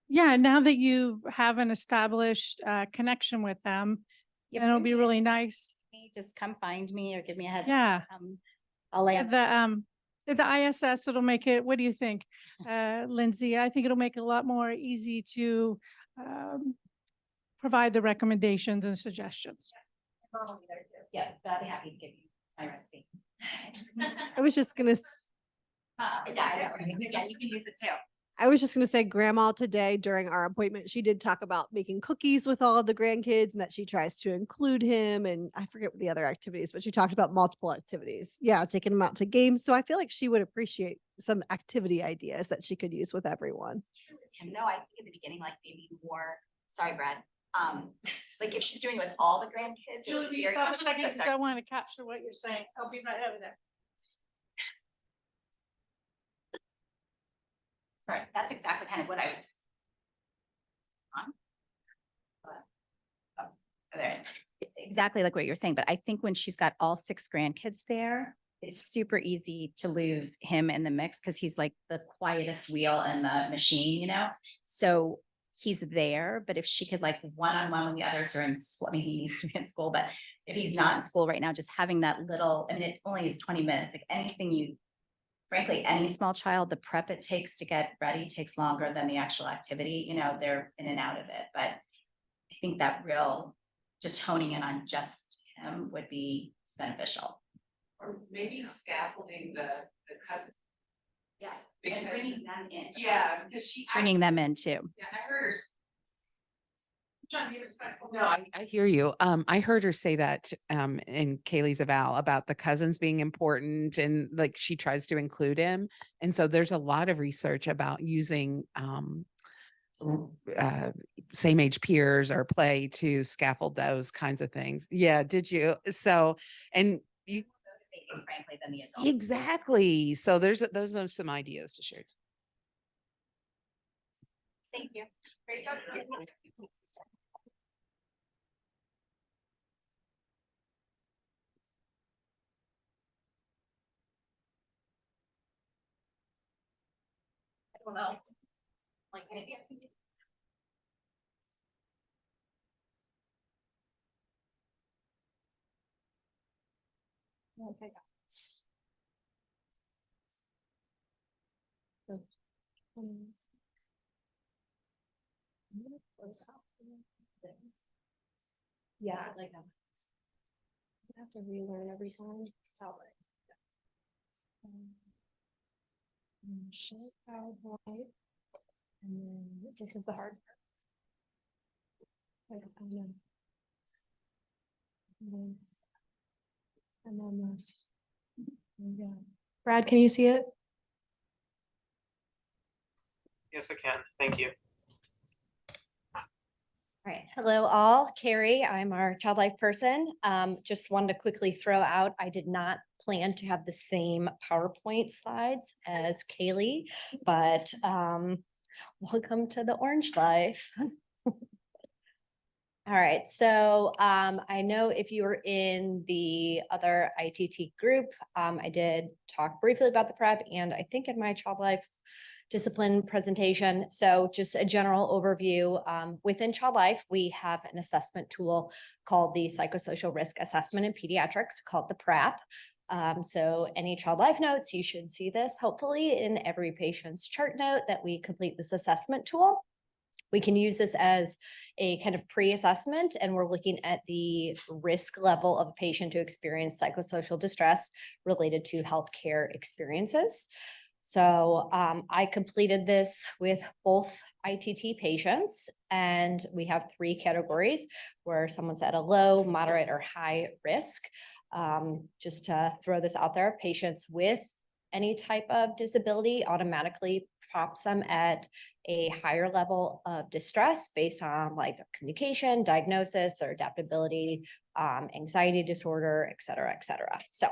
Yeah, now that you have an established connection with them, then it'll be really nice Just come find me or give me a heads. Yeah. I'll lay At on. the ISS, it'll make it, what do you think? Lindsay, I think it'll make it a lot more easy to provide the recommendations and suggestions. Yeah, but I'll be happy to give you my recipe. I was just gonna, Yeah, I know, right? Yeah, you can use it too. I was just gonna say grandma today during our appointment, she did talk about making cookies with all of the grandkids and that she tries to include him. And I forget what the other activities, but she talked about multiple activities. Yeah, taking him out to games. So I feel like she would appreciate some activity ideas that she could use with everyone. No, I think in the beginning, like maybe more, sorry, Brad. Like if she's doing it with all the grandkids. it would Julie, be will you very- stop a second? I'm Because sorry. I want to capture what you're saying. I'll be right over there. Sorry, that's exactly kind of what I was. On. Oh, there it is. Exactly like what you're saying, but I think when she's got all 6 grandkids there, it's super easy to lose him in the mix because he's like the quietest wheel in the machine, you know? So he's there, but if she could like one-on-one when the others are in school, I mean, he needs to be in school, but if he's not in school right now, just having that little, I mean, it only is 20 minutes, like anything you, frankly, any small child, the prep it takes to get ready takes longer than the actual activity, you know, they're in and out of it, but I think that real, just honing in on just him would be beneficial. Or maybe scaffolding the cousin. Yeah. Because- And bringing them in. Yeah, because she. Bringing them in too. Yeah, I heard her. Trying to be respectful. No, I hear you. I heard her say that in Kaylee's eval about the cousins being important and like she tries to include him. And so there's a lot of research about using same age peers or play to scaffold those kinds of things. Yeah, did you? So, and you Frankly, than the adult. exactly. So those are some ideas to share. Thank you. Great job. Anyone else? Like maybe. Okay. Yeah, like that. I have to relearn every time. Shape PowerPoint. And then this is the hard part. And then this. Yeah. Brad, can you see it? Yes, I can. Thank you. All right, hello all, Carrie, I'm our child life person. Just wanted to quickly throw out, I did not plan to have the same PowerPoint slides as Kaylee, but welcome to the Orange Life. All right, so I know if you were in the other ITT group, I did talk briefly about the prep and I think in my child life discipline presentation. So just a general overview. Within child life, we have an assessment tool called the Psychosocial Risk Assessment in Pediatrics, called the PrAP. So any child life notes, you should see this hopefully in every patient's chart note that we complete this assessment tool. We can use this as a kind of pre-assessment, and we're looking at the risk level of a patient to experience psychosocial distress related to healthcare experiences. So I completed this with both ITT patients, and we have 3 categories where someone's at a low, moderate, or high risk. Just to throw this out there, patients with any type of disability automatically props them at a higher level of distress based on like their communication, diagnosis, their adaptability, anxiety disorder, et cetera, et cetera. So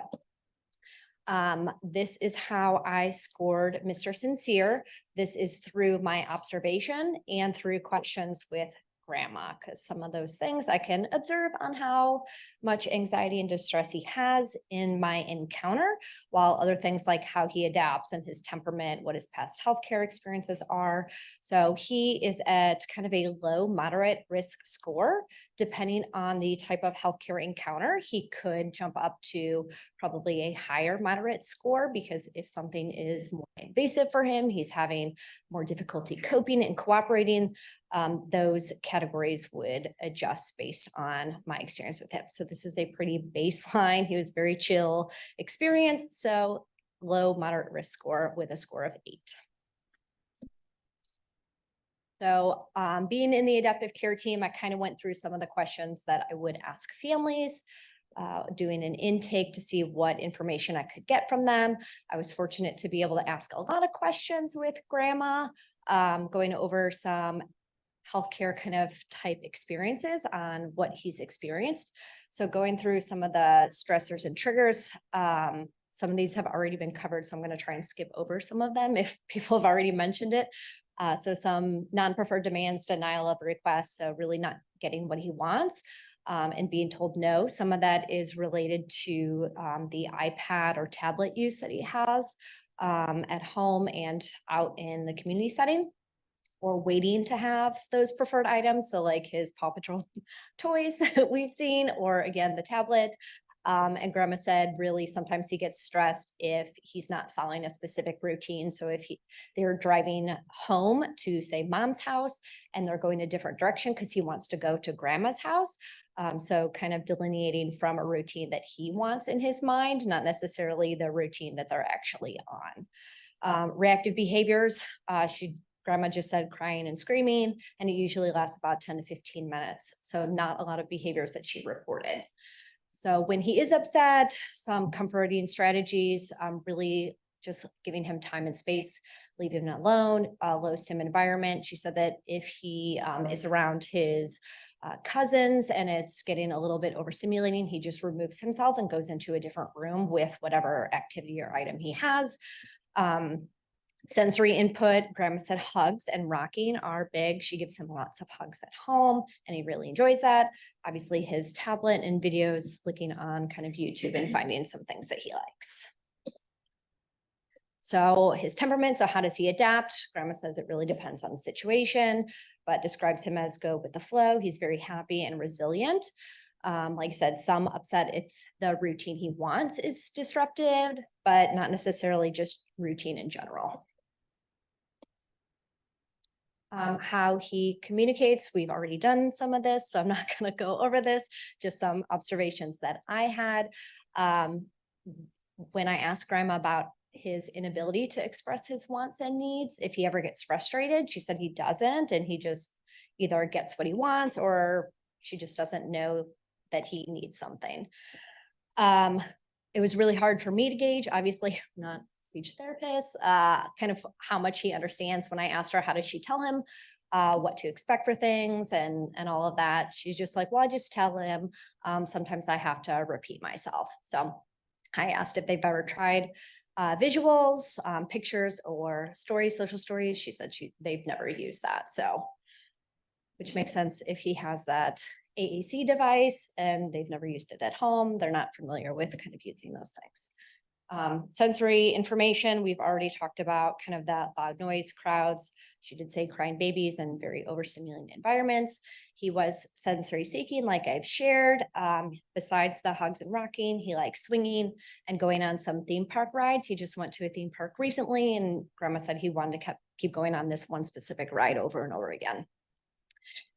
this is how I scored Mr. Sincere. This is through my observation and through questions with grandma, because some of those things I can observe on how much anxiety and distress he has in my encounter, while other things like how he adapts and his temperament, what his past healthcare experiences are. So he is at kind of a low moderate risk score. Depending on the type of healthcare encounter, he could jump up to probably a higher moderate score, because if something is more invasive for him, he's having more difficulty coping and cooperating, those categories would adjust based on my experience with him. So this is a pretty baseline. He was very chill experience. So low moderate risk score with a score of 8. So being in the adaptive care team, I kind of went through some of the questions that I would ask families, doing an intake to see what information I could get from them. I was fortunate to be able to ask a lot of questions with grandma, going over some healthcare kind of type experiences on what he's experienced. So going through some of the stressors and triggers, some of these have already been covered, so I'm going to try and skip over some of them if people have already mentioned it. So some non-preferred demands, denial of requests, so really not getting what he wants, and being told no. Some of that is related to the iPad or tablet use that he has at home and out in the community setting, or waiting to have those preferred items. So like his Paw Patrol toys that we've seen, or again, the tablet. And grandma said, really, sometimes he gets stressed if he's not following a specific routine. So if they're driving home to, say, mom's house, and they're going a different direction because he wants to go to grandma's house. So kind of delineating from a routine that he wants in his mind, not necessarily the routine that they're actually on. Reactive behaviors, grandma just said crying and screaming, and it usually lasts about 10 to 15 minutes. So not a lot of behaviors that she reported. So when he is upset, some comforting strategies, really just giving him time and space, leave him alone, low stim environment. She said that if he is around his cousins and it's getting a little bit overstimulating, he just removes himself and goes into a different room with whatever activity or item he has. Sensory input, grandma said hugs and rocking are big. She gives him lots of hugs at home and he really enjoys that. Obviously his tablet and videos, looking on kind of YouTube and finding some things that he likes. So his temperament, so how does he adapt? Grandma says it really depends on the situation, but describes him as go with the flow. He's very happy and resilient. Like I said, some upset if the routine he wants is disrupted, but not necessarily just routine in general. How he communicates, we've already done some of this, so I'm not going to go over this, just some observations that I had. When I asked grandma about his inability to express his wants and needs, if he ever gets frustrated, she said he doesn't, and he just either gets what he wants or she just doesn't know that he needs something. It was really hard for me to gauge, obviously I'm not speech therapist, kind of how much he understands. When I asked her, how does she tell him what to expect for things and all of that, she's just like, well, I just tell him. Sometimes I have to repeat myself. So I asked if they've ever tried visuals, pictures, or stories, social stories. She said they've never used that. So, which makes sense if he has that AAC device and they've never used it at home. They're not familiar with kind of using those things. Sensory information, we've already talked about kind of that loud noise, crowds. She did say crying babies and very overstimulating environments. He was sensory seeking, like I've shared. Besides the hugs and rocking, he likes swinging and going on some theme park rides. He just went to a theme park recently and grandma said he wanted to keep going on this one specific ride over and over again.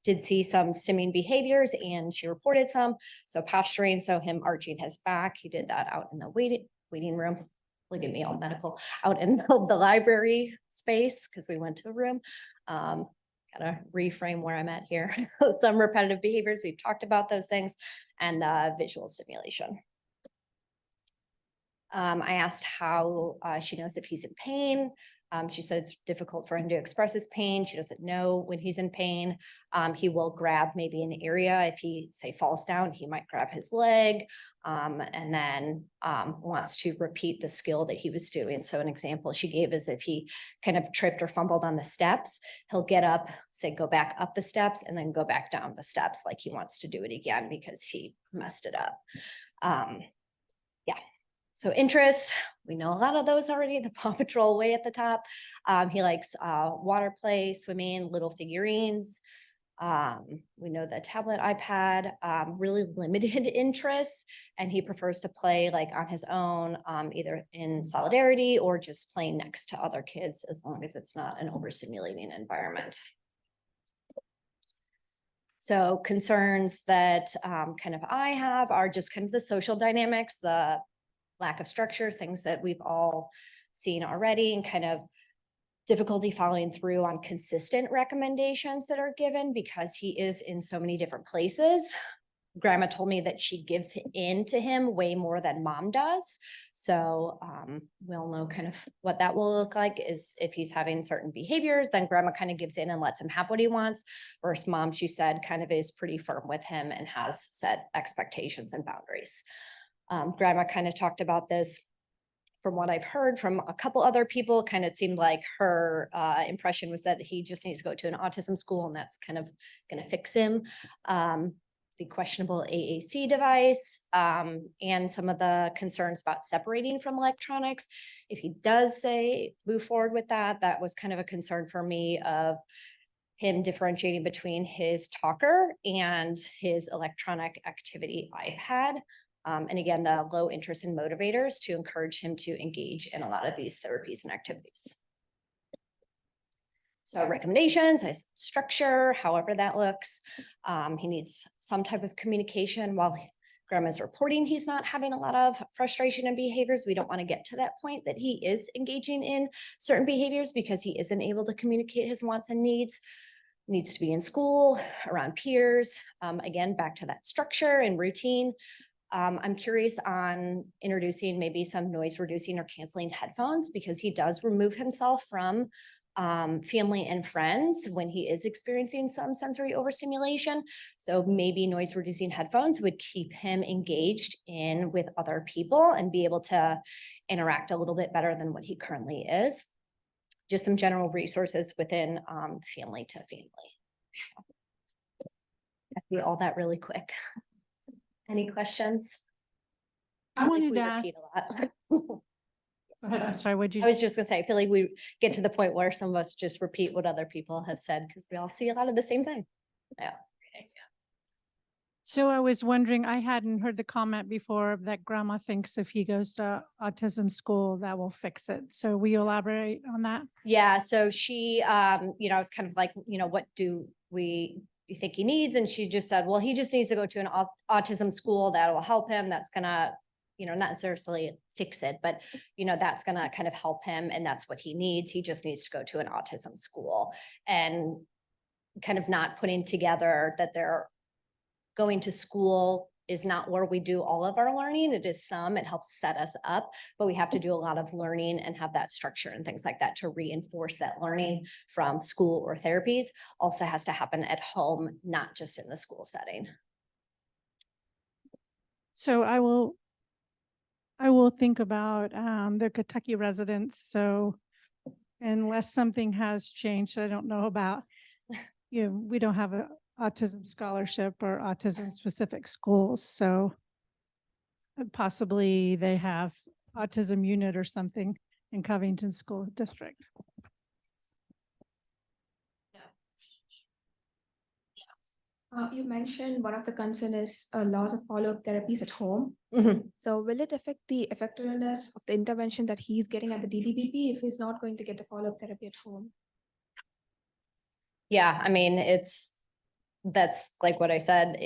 Did see some stimming behaviors and she reported some. So posturing, so him arching his back. He did that out in the waiting room. Look at me, all medical, out in the library space because we went to a room. Gotta reframe where I'm at here. Some repetitive behaviors, we've talked about those things, and visual stimulation. I asked how she knows if he's in pain. She said it's difficult for him to express his pain. She doesn't know when he's in pain. He will grab maybe an area. If he say falls down, he might grab his leg, and then wants to repeat the skill that he was doing. So an example she gave is if he kind of tripped or fumbled on the steps, he'll get up, say go back up the steps, and then go back down the steps like he wants to do it again because he messed it up. Yeah. So interests, we know a lot of those already, the Paw Patrol way at the top. He likes water play, swimming, little figurines. We know the tablet, iPad, really limited interests, and he prefers to play like on his own, either in solidarity or just playing next to other kids, as long as it's not an overstimulating environment. So concerns that kind of I have are just kind of the social dynamics, the lack of structure, things that we've all seen already, and kind of difficulty following through on consistent recommendations that are given because he is in so many different places. Grandma told me that she gives in to him way more than mom does. So we'll know kind of what that will look like is if he's having certain behaviors, then grandma kind of gives in and lets him have what he wants. Versus mom, she said, kind of is pretty firm with him and has set expectations and boundaries. Grandma kind of talked about this. From what I've heard from a couple other people, kind of seemed like her impression was that he just needs to go to an autism school and that's kind of going to fix him. The questionable AAC device, and some of the concerns about separating from electronics. If he does say move forward with that, that was kind of a concern for me of him differentiating between his talker and his electronic activity iPad. And again, the low interest in motivators to encourage him to engage in a lot of these therapies and activities. So recommendations, structure, however that looks. He needs some type of communication while grandma's reporting he's not having a lot of frustration and behaviors. We don't want to get to that point that he is engaging in certain behaviors because he isn't able to communicate his wants and needs. Needs to be in school, around peers. Again, back to that structure and routine. I'm curious on introducing maybe some noise reducing or canceling headphones because he does remove himself from family and friends when he is experiencing some sensory overstimulation. So maybe noise reducing headphones would keep him engaged in with other people and be able to interact a little bit better than what he currently is. Just some general resources within family to family. I do all that really quick. Any questions? I feel like wanted we to ask. repeat a lot. Go ahead, I'm sorry, what'd you? I was just gonna say, I feel like we get to the point where some of us just repeat what other people have said because we all see a lot of the same thing. Yeah. So I was wondering, I hadn't heard the comment before that grandma thinks if he goes to autism school, that will fix it. So will you elaborate on that? Yeah, so she, you know, I was kind of like, you know, what do you think he needs? And she just said, well, he just needs to go to an autism school that will help him. That's gonna, you know, not necessarily fix it, but, you know, that's gonna kind of help him. And that's what he needs. He just needs to go to an autism school and kind of not putting together that they're going to school is not where we do all of our learning. It is some, it helps set us up, but we have to do a lot of learning and have that structure and things like that to reinforce that learning from school or therapies. Also has to happen at home, not just in the school setting. So I will think about the Kentucky residents. So unless something has changed, I don't know about, you know, we don't have a autism scholarship or autism specific schools. So possibly they have autism unit or something in Covington School District. You mentioned one of the concern is a lot of follow-up therapies at home. So will it affect the effectiveness of the intervention that he's getting at the DDBP if he's not going to get the follow-up therapy at home? Yeah, I mean, that's like what I said,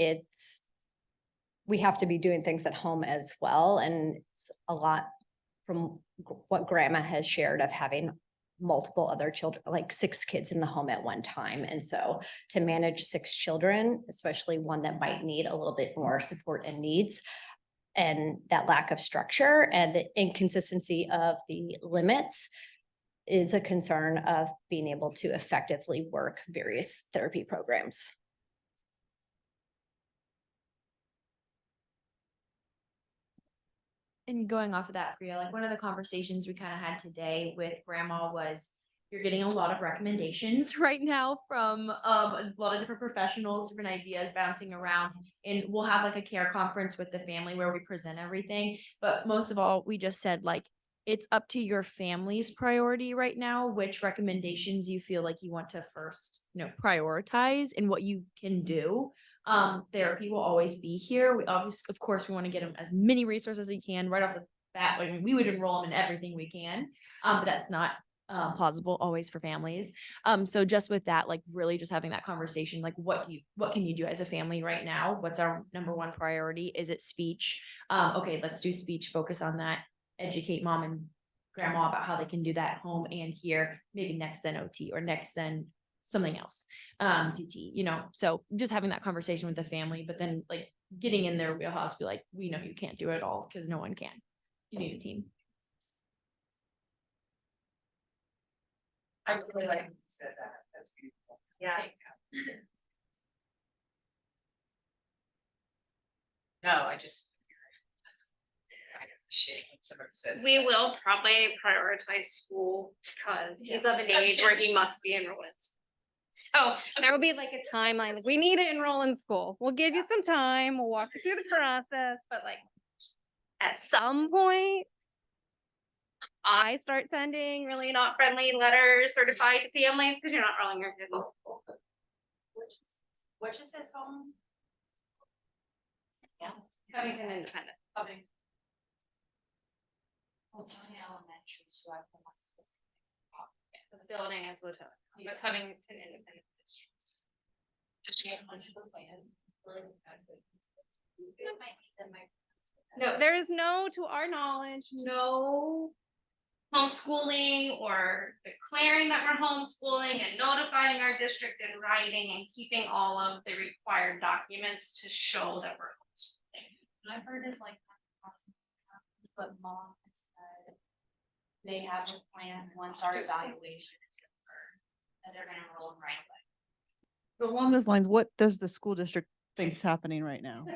we have to be doing things at home as well. And it's a lot from what grandma has shared of having multiple other children, like 6 kids in the home at one time. And so to manage 6 children, especially one that might need a little bit more support and needs, and that lack of structure and the inconsistency of the limits is a concern of being able to effectively work various therapy programs. And going off of that, Priya, like one of the conversations we kind of had today with grandma was you're getting a lot of recommendations right now from a lot of different professionals, different ideas bouncing around. And we'll have like a care conference with the family where we present everything. But most of all, we just said like it's up to your family's priority right now, which recommendations you feel like you want to first, prioritize and what you can do. Therapy will always be here. We obviously, of course, we want to get them as many resources as we can right off the bat. I mean, we would enroll them in everything we can, but that's not plausible always for families. So just with that, like really just having that conversation, like what can you do as a family right now? What's our number one priority? Is it speech? Okay, let's do speech, focus on that, educate mom and grandma about how they can do that at home and here, maybe next then OT or next then something else, PT, so just having that conversation with the family, but then like getting in their wheelhouse, be like, we know you can't do it all because no one can. You need a team. I really like you said that. That's beautiful. Yeah. No, I just. We will probably prioritize school because he's of an age where he must be enrolled. So there will be like a timeline, like we need to enroll in school. We'll give you some time, we'll walk you through the process, but like at some point, I start sending really not friendly letters certified to families because you're not enrolling your kids in school. Which is his home? Yeah, Covington Independent. Okay. Elementary, so the building is Latona, but Covington Independent District. No, there is no, to our knowledge, no homeschooling or declaring that we're homeschooling and notifying our district in writing and keeping all of the required documents to show that we're homeschooling. What I've heard is like, but mom said they have a plan once our evaluation is confirmed, that they're gonna enroll them right away. So along those lines, what does the school district think's happening right now?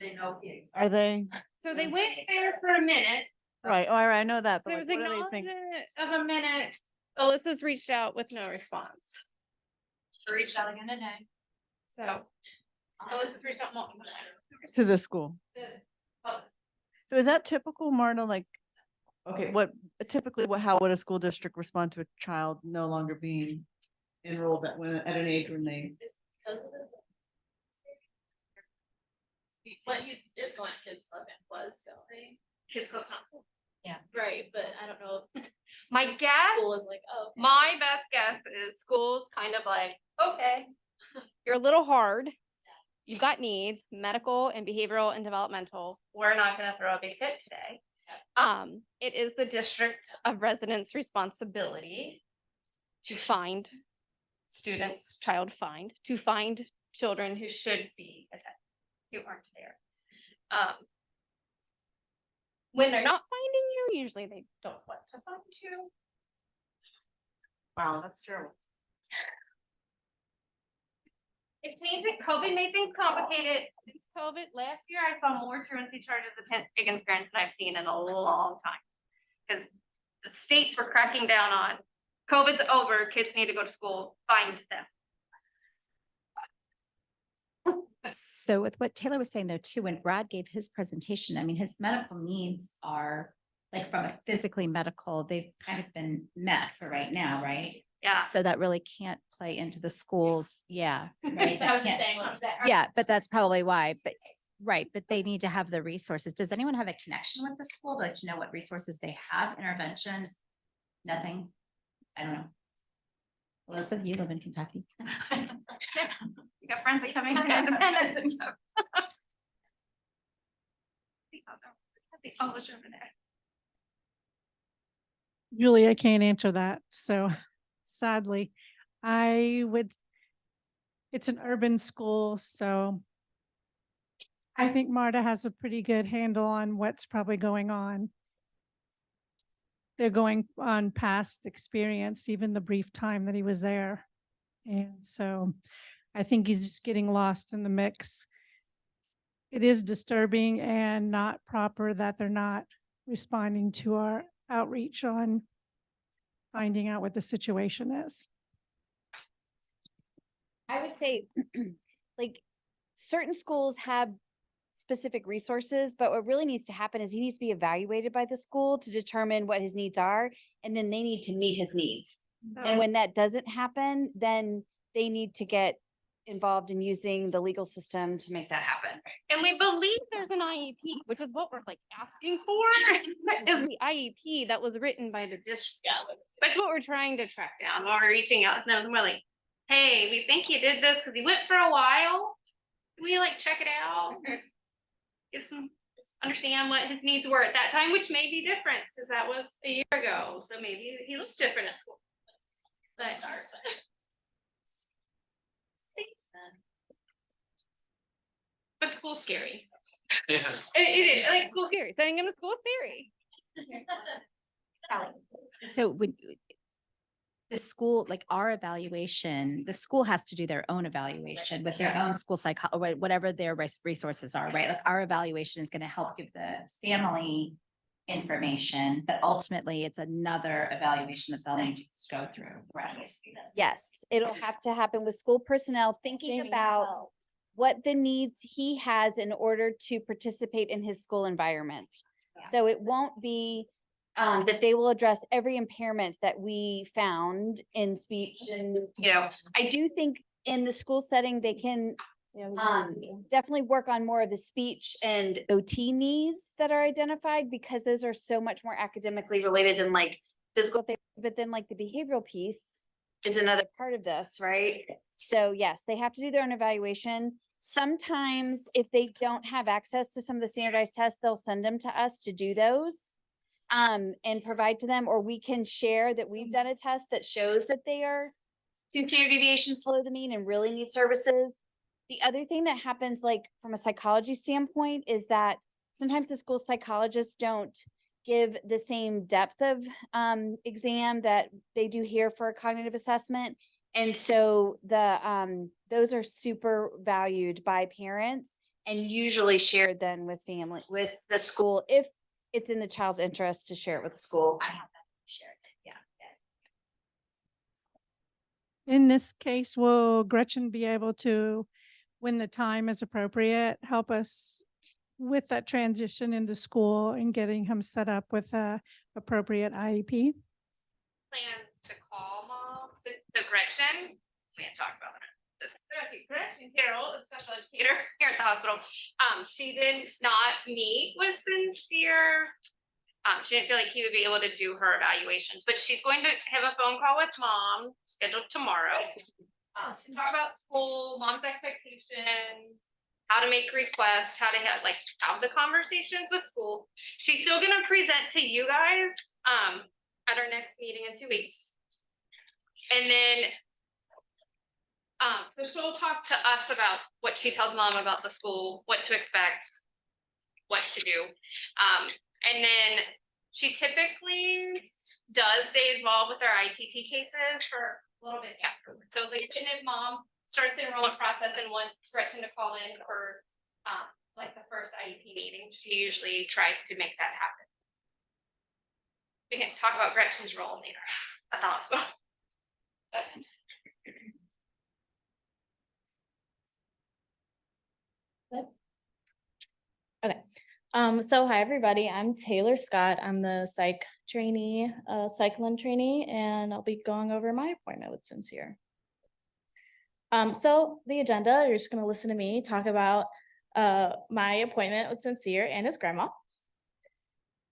They know kids. Are they? So they went there for a minute. Right, all right, I know that, but There was like, what do they think? acknowledgement of a minute. Alyssa's reached out with no response. She reached out again today. So Alyssa's reached out multiple times. To the school. So is that typical, Marta? Like, okay, how would a school district respond to a child no longer being enrolled at an age when they? What is going to kids club and was going. Kids Club's not school. Yeah. Right, but I don't know. My guess, School is like, oh. Okay. my best guess is school's kind of like, okay, you're a little hard. You've got needs, medical and behavioral and developmental. We're not gonna throw a big fit today. It is the district of residents' responsibility to find students, to find children who should be attending, who aren't there. When they're not finding you, usually they don't want to find you. Wow, that's terrible. It changed it. COVID made things complicated. Since COVID, last year I saw more truancy charges against parents than I've seen in a long time. Because the states were cracking down on COVID's over, kids need to go to school, find them. So with what Taylor was saying though, too, when Brad gave his presentation, I mean, his medical needs are like from a physically medical, they've kind of been met for right now, right? Yeah. So that really can't play into the schools. Yeah. Right. I was just saying what there. Yeah, but that's probably why, but right, but they need to have the resources. Does anyone have a connection with the school to let you know what resources they have, interventions? Nothing? I don't know. Elizabeth, you live in Kentucky. You got friends that come in Independence and stuff. Julie, I can't answer that. So sadly, it's an urban school. So I think Marta has a pretty good handle on what's probably going on. they're going on past experience, even the brief time that he was there. And so I think he's just getting lost in the mix. It is disturbing and not proper that they're not responding to our outreach on finding out what the situation is. I would say, like, certain schools have specific resources, but what really needs to happen is he needs to be evaluated by the school to determine what his needs are, and then they need to meet his needs. And when that doesn't happen, then they need to get involved in using the legal system to make that happen. And we believe there's an IEP, which is what we're like asking for, is the IEP that was written by the district. That's what we're trying to track down while we're reaching out to them. And we're like, hey, we think he did this because he went for a while. Can we like check it out? Get some, understand what his needs were at that time, which may be different because that was a year ago. So maybe he looks different at school. But but school's scary. Yeah. It is like school's scary. Sending him to school is scary. So when the school, like our evaluation, the school has to do their own evaluation with their own school whatever their resources are, right? Like our evaluation is going to help give the family information, but ultimately it's another evaluation that they'll need to go through, right? Yes, it'll have to happen with school personnel thinking about what the needs he has in order to participate in his school environment. So it won't be that they will address every impairment that we found in speech. And, you know, I do think in the school setting, they can definitely work on more of the speech and OT needs that are identified, because those are so much more academically related than like physical therapy. But then like the behavioral piece is another part of this, right? So yes, they have to do their own evaluation. Sometimes if they don't have access to some of the standardized tests, they'll send them to us to do those and provide to them, or we can share that we've done a test that shows that they are 2 standard deviations below the mean and really need services. The other thing that happens, like from a psychology standpoint, is that sometimes the school psychologists don't give the same depth of exam that they do here for a cognitive assessment. And so the those are super valued by parents and usually shared then with family, with the school, if it's in the child's interest to share it with the school. I have that shared. Yeah. In this case, will Gretchen be able to, when the time is appropriate, help us with that transition into school and getting him set up with a appropriate IEP? Plans to call mom, so Gretchen, we can't talk about that. Gretchen Carroll, a special educator here at the hospital. She did not meet with Sincere. She didn't feel like he would be able to do her evaluations, but she's going to have a phone call with mom scheduled tomorrow. To talk about school, mom's expectations, how to make requests, how to have the conversations with school. She's still gonna present to you guys at our next meeting in 2 weeks. And then so she'll talk to us about what she tells mom about the school, what to expect, what to do. And then she typically does stay involved with our ITT cases for a little bit afterwards. So like, even if mom starts the enrollment process and wants Gretchen to call in for like the first IEP meeting, she usually tries to make that happen. We can talk about Gretchen's role later at the hospital. Okay. So hi, everybody. I'm Taylor Scott. I'm the psych trainee, cyclone trainee, and I'll be going over my appointment with Sincere. So the agenda, you're just going to listen to me talk about my appointment with Sincere and his grandma.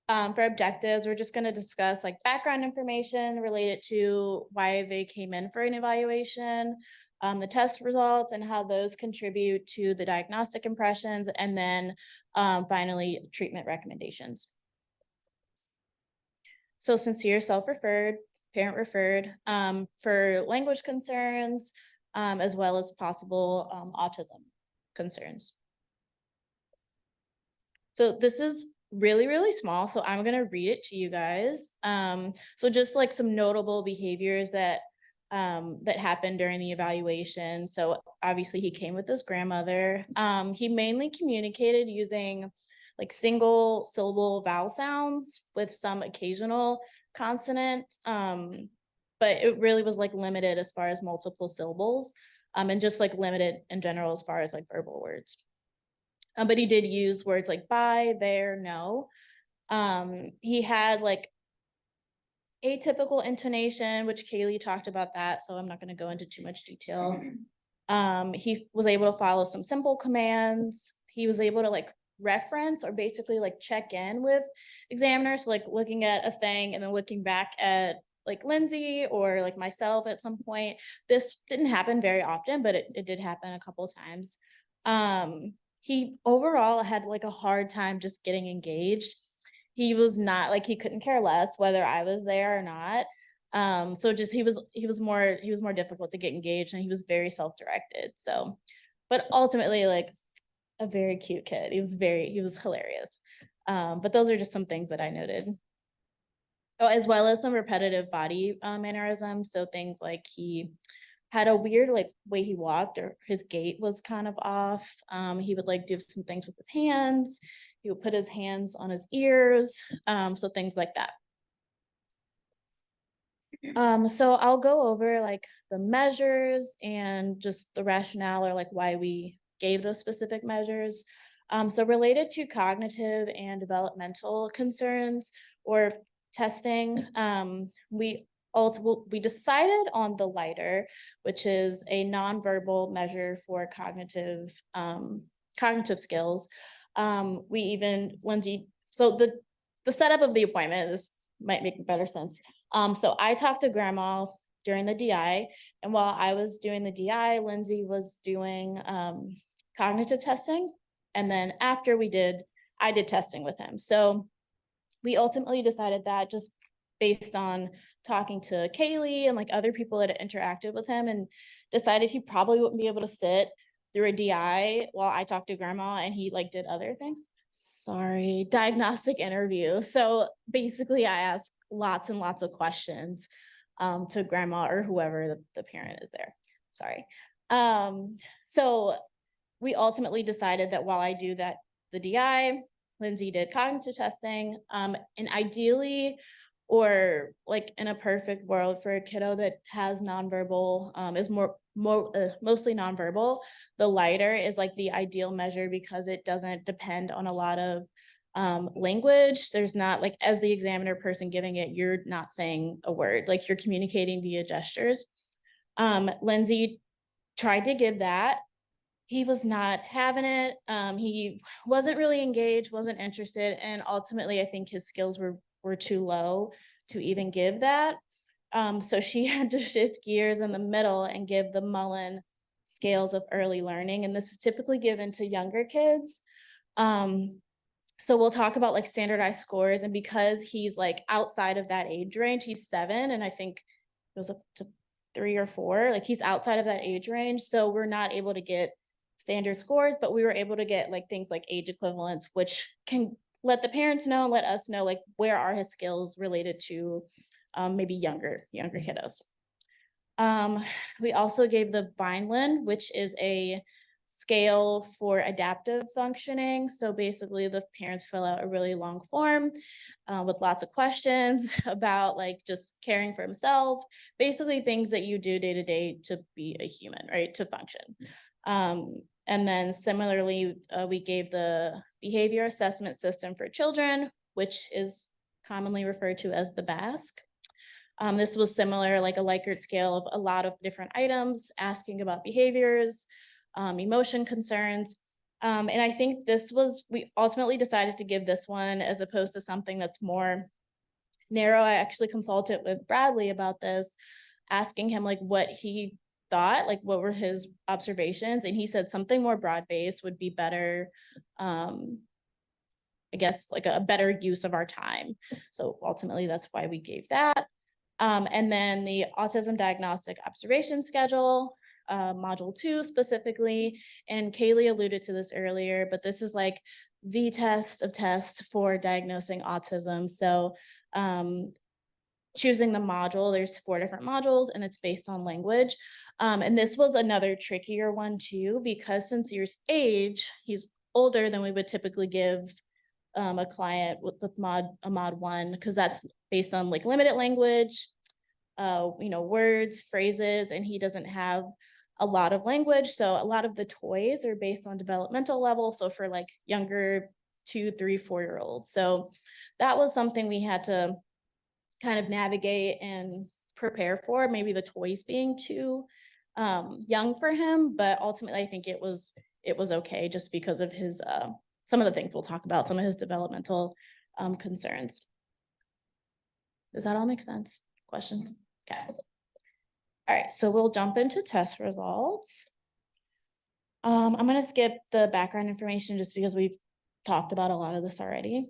For objectives, we're just going to discuss like background information related to why they came in for an evaluation, the test results and how those contribute to the diagnostic impressions, and then finally treatment recommendations. So Sincere self-referred, parent referred for language concerns, as well as possible autism concerns. So this is really, really small. So I'm gonna read it to you guys. So just like some notable behaviors that that happened during the evaluation. So obviously he came with his grandmother. He mainly communicated using like single syllable vowel sounds with some occasional consonant. But it really was like limited as far as multiple syllables, and just like limited in general as far as like verbal words. But he did use words like by, there, no. He had like atypical intonation, which Kaylee talked about that, so I'm not going to go into too much detail. He was able to follow some simple commands. He was able to like reference or basically like check in with examiners, so, like looking at a thing and then looking back at like Lindsay or like myself at some point. This didn't happen very often, but it did happen a couple of times. He overall had like a hard time just getting engaged. He was not like, he couldn't care less whether I was there or not. So just he was more difficult to get engaged, and he was very self-directed. So, but ultimately like a very cute kid. He was hilarious. But those are just some things that I noted. Oh, as well as some repetitive body mannerisms. So things like he had a weird like way he walked, or his gait was kind of off. He would like do some things with his hands. He would put his hands on his ears. So things like that. So I'll go over like the measures and just the rationale, or like why we gave those specific measures. So related to cognitive and developmental concerns or testing, we decided on the lighter, which is a nonverbal measure for cognitive skills. Lindsay, so the setup of the appointment, this might make better sense. So I talked to grandma during the DI, and while I was doing the DI, Lindsay was doing cognitive testing. And then after I did testing with him. So we ultimately decided that, just based on talking to Kaylee and like other people that had interacted with him, and decided he probably wouldn't be able to sit through a DI while I talked to grandma and he like did other things. Sorry, diagnostic interview. So basically I asked lots and lots of questions to grandma or whoever the parent is there. Sorry. So we ultimately decided that while I do the DI, Lindsay did cognitive testing, and ideally, or like in a perfect world for a kiddo that has nonverbal, is mostly nonverbal, the lighter is like the ideal measure, because it doesn't depend on a lot of language. There's not like, as the examiner person giving it, you're not saying a word, like you're communicating via gestures. Lindsay tried to give that. He was not having it. He wasn't really engaged, wasn't interested. And ultimately, I think his skills were too low to even give that. So she had to shift gears in the middle and give the Mullen scales of early learning. And this is typically given to younger kids. So we'll talk about like standardized scores. And because he's like outside of that age range, he's 7, and I think it was up to 3 or 4, like he's outside of that age range. So we're not able to get standard scores, but we were able to get like things like age equivalents, which can let the parents know and let us know like where are his skills related to maybe younger kiddos. We also gave the Vineland, which is a scale for adaptive functioning. So basically the parents fill out a really long form with lots of questions about like just caring for himself, basically things that you do day to day to be a human, right, to function. And then similarly, we gave the behavior assessment system for children, which is commonly referred to as the BASC. This was similar, like a Likert scale of a lot of different items, asking about behaviors, emotion concerns. And I think we ultimately decided to give this one as opposed to something that's more narrow. I actually consulted with Bradley about this, asking him like what he thought, like what were his observations, and he said something more broad-based would be better, I guess like a better use of our time. So ultimately that's why we gave that. And then the autism diagnostic observation schedule, module 2 specifically, and Kaylee alluded to this earlier, but this is like the test of tests for diagnosing autism. So choosing the module, there's 4 different modules and it's based on language. And this was another trickier one too, because Sincere's age, he's older than we would typically give a client with a mod 1, because that's based on like limited language, words, phrases, and he doesn't have a lot of language. So a lot of the toys are based on developmental level. So for like younger 2, 3, 4-year-olds. So that was something we had to kind of navigate and prepare for, maybe the toys being too young for him, but ultimately I think it was okay just because of his some of the things we'll talk about, some of his developmental concerns. Does that all make sense? Questions? Okay. All right, so we'll jump into test results. I'm going to skip the background information just because we've talked about a lot of this already.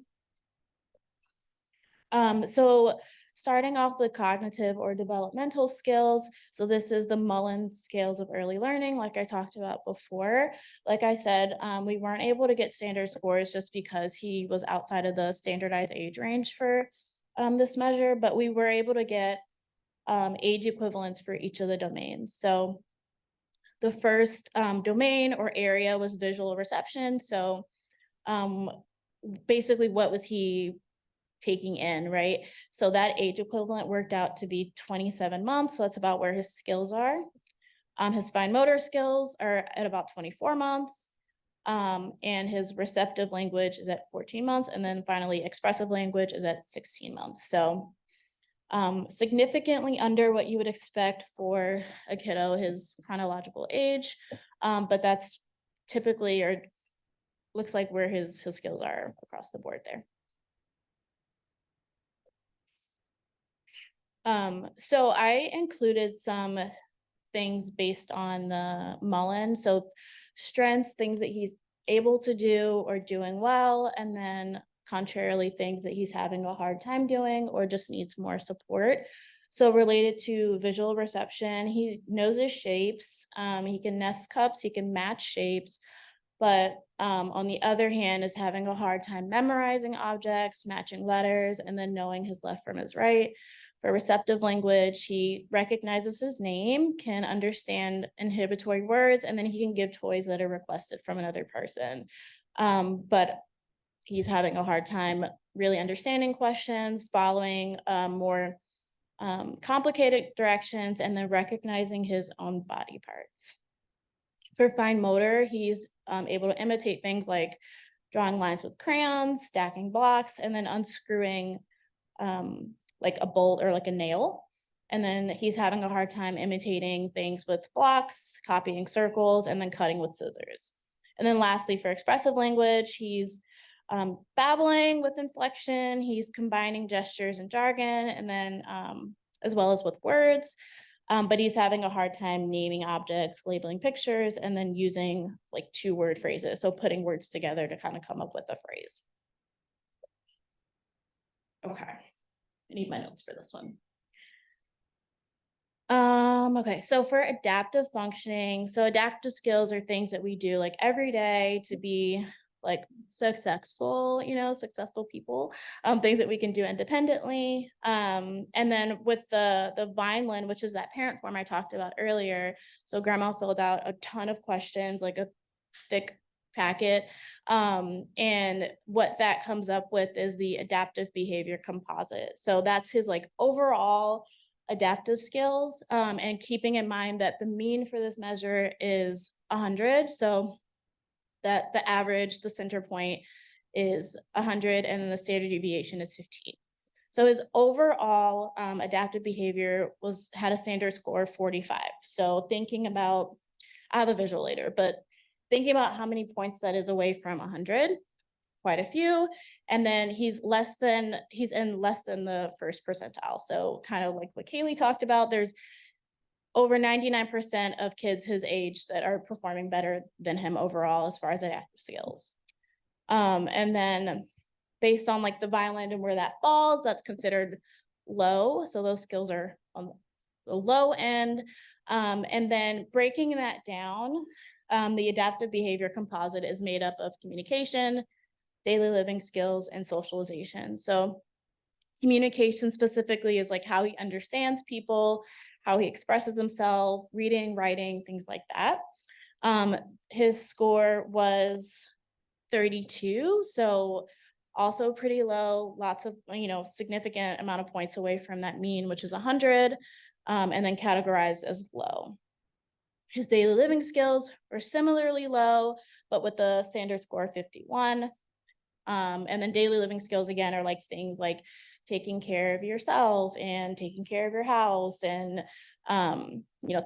So starting off with cognitive or developmental skills. So this is the Mullen scales of early learning, like I talked about before. Like I said, we weren't able to get standard scores just because he was outside of the standardized age range for this measure, but we were able to get age equivalents for each of the domains. So the first domain or area was visual reception. So basically what was he taking in, right? So that age equivalent worked out to be 27 months. So that's about where his skills are. His fine motor skills are at about 24 months. And his receptive language is at 14 months. And then finally, expressive language is at 16 months. So significantly under what you would expect for a kiddo, his chronological age. But that's typically, or looks like where his skills are across the board there. So I included some things based on the Mullen. So strengths, things that he's able to do or doing well, and then contrarily things that he's having a hard time doing or just needs more support. So related to visual reception, he knows his shapes. He can nest cups, he can match shapes, but on the other hand is having a hard time memorizing objects, matching letters, and then knowing his left from his right. For receptive language, he recognizes his name, can understand inhibitory words, and then he can give toys that are requested from another person. But he's having a hard time really understanding questions, following more complicated directions, and then recognizing his own body parts. For fine motor, he's able to imitate things like drawing lines with crayons, stacking blocks, and then unscrewing like a bolt or like a nail. And then he's having a hard time imitating things with blocks, copying circles, and then cutting with scissors. And then lastly, for expressive language, he's babbling with inflection, he's combining gestures and jargon, and then as well as with words. But he's having a hard time naming objects, labeling pictures, and then using like 2-word phrases. So putting words together to kind of come up with a phrase. Okay. I need my notes for this one. Okay, so for adaptive functioning, so adaptive skills are things that we do like every day to be like successful, successful people, things that we can do independently. And then with the Vineland, which is that parent form I talked about earlier. So grandma filled out a ton of questions, like a thick packet. And what that comes up with is the adaptive behavior composite. So that's his like overall adaptive skills, and keeping in mind that the mean for this measure is 100. So that the average, the center point is 100 and then the standard deviation is 15. So his overall adaptive behavior had a standard score of 45. So thinking about, I have a visual later, but thinking about how many points that is away from 100, quite a few. And then he's in less than the first percentile. So kind of like what Kaylee talked about, there's over 99% of kids his age that are performing better than him overall as far as adaptive skills. And then based on like the Vineland and where that falls, that's considered low. So those skills are on the low end. And then breaking that down, the adaptive behavior composite is made up of communication, daily living skills, and socialization. So communication specifically is like how he understands people, how he expresses himself, reading, writing, things like that. His score was 32, so also pretty low, lots of, significant amount of points away from that mean, which is 100, and then categorized as low. His daily living skills were similarly low, but with the standard score of 51. And then daily living skills, again, are like things like taking care of yourself and taking care of your house and,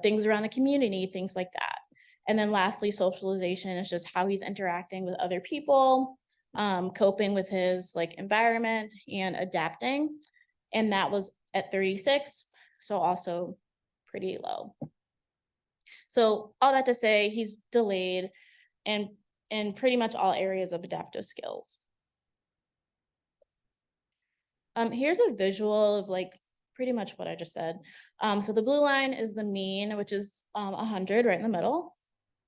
things around the community, things like that. And then lastly, socialization is just how he's interacting with other people, coping with his like environment and adapting. And that was at 36, so also pretty low. So all that to say, he's delayed and in pretty much all areas of adaptive skills. Here's a visual of like pretty much what I just said. So the blue line is the mean, which is 100 right in the middle.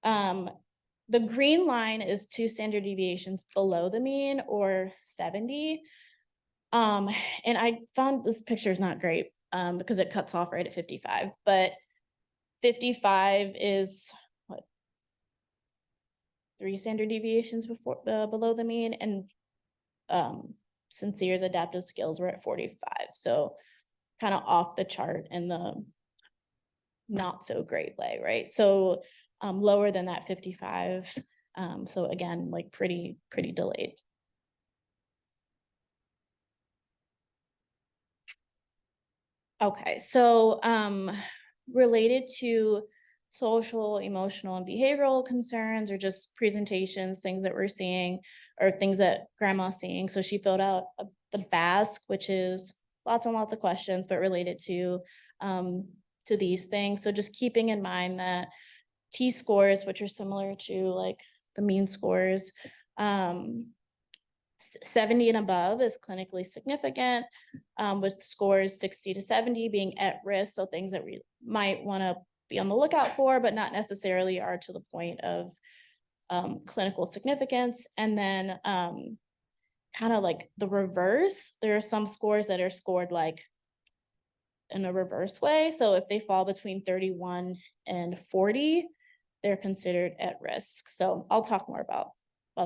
The green line is 2 standard deviations below the mean, or 70. And I found this picture is not great because it cuts off right at 55, but 55 is what, 3 standard deviations below the mean, and Sincere's adaptive skills were at 45. So kind of off the chart in the not so great way, right? So lower than that 55. So again, like pretty delayed. Okay, so related to social, emotional, and behavioral concerns, or just presentations, things that we're seeing, or things that grandma's seeing. So she filled out the BASC, which is lots and lots of questions, but related to these things. So just keeping in mind that T-scores, which are similar to like the mean scores, 70 and above is clinically significant, with scores 60 to 70 being at risk. So things that we might want to be on the lookout for, but not necessarily are to the point of clinical significance. And then kind of like the reverse, there are some scores that are scored like in a reverse way. So if they fall between 31 and 40, they're considered at risk. So I'll talk more about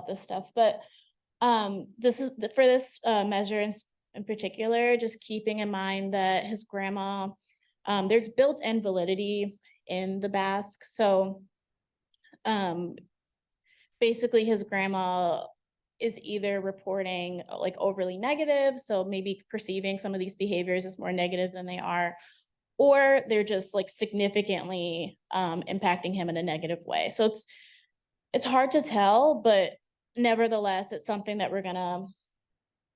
this stuff, but this is for this measure in particular, just keeping in mind that his grandma, there's built-in validity in the BASC. So basically his grandma is either reporting like overly negative, so maybe perceiving some of these behaviors as more negative than they are, or they're just like significantly impacting him in a negative way. So it's hard to tell, but nevertheless, it's something that we're gonna,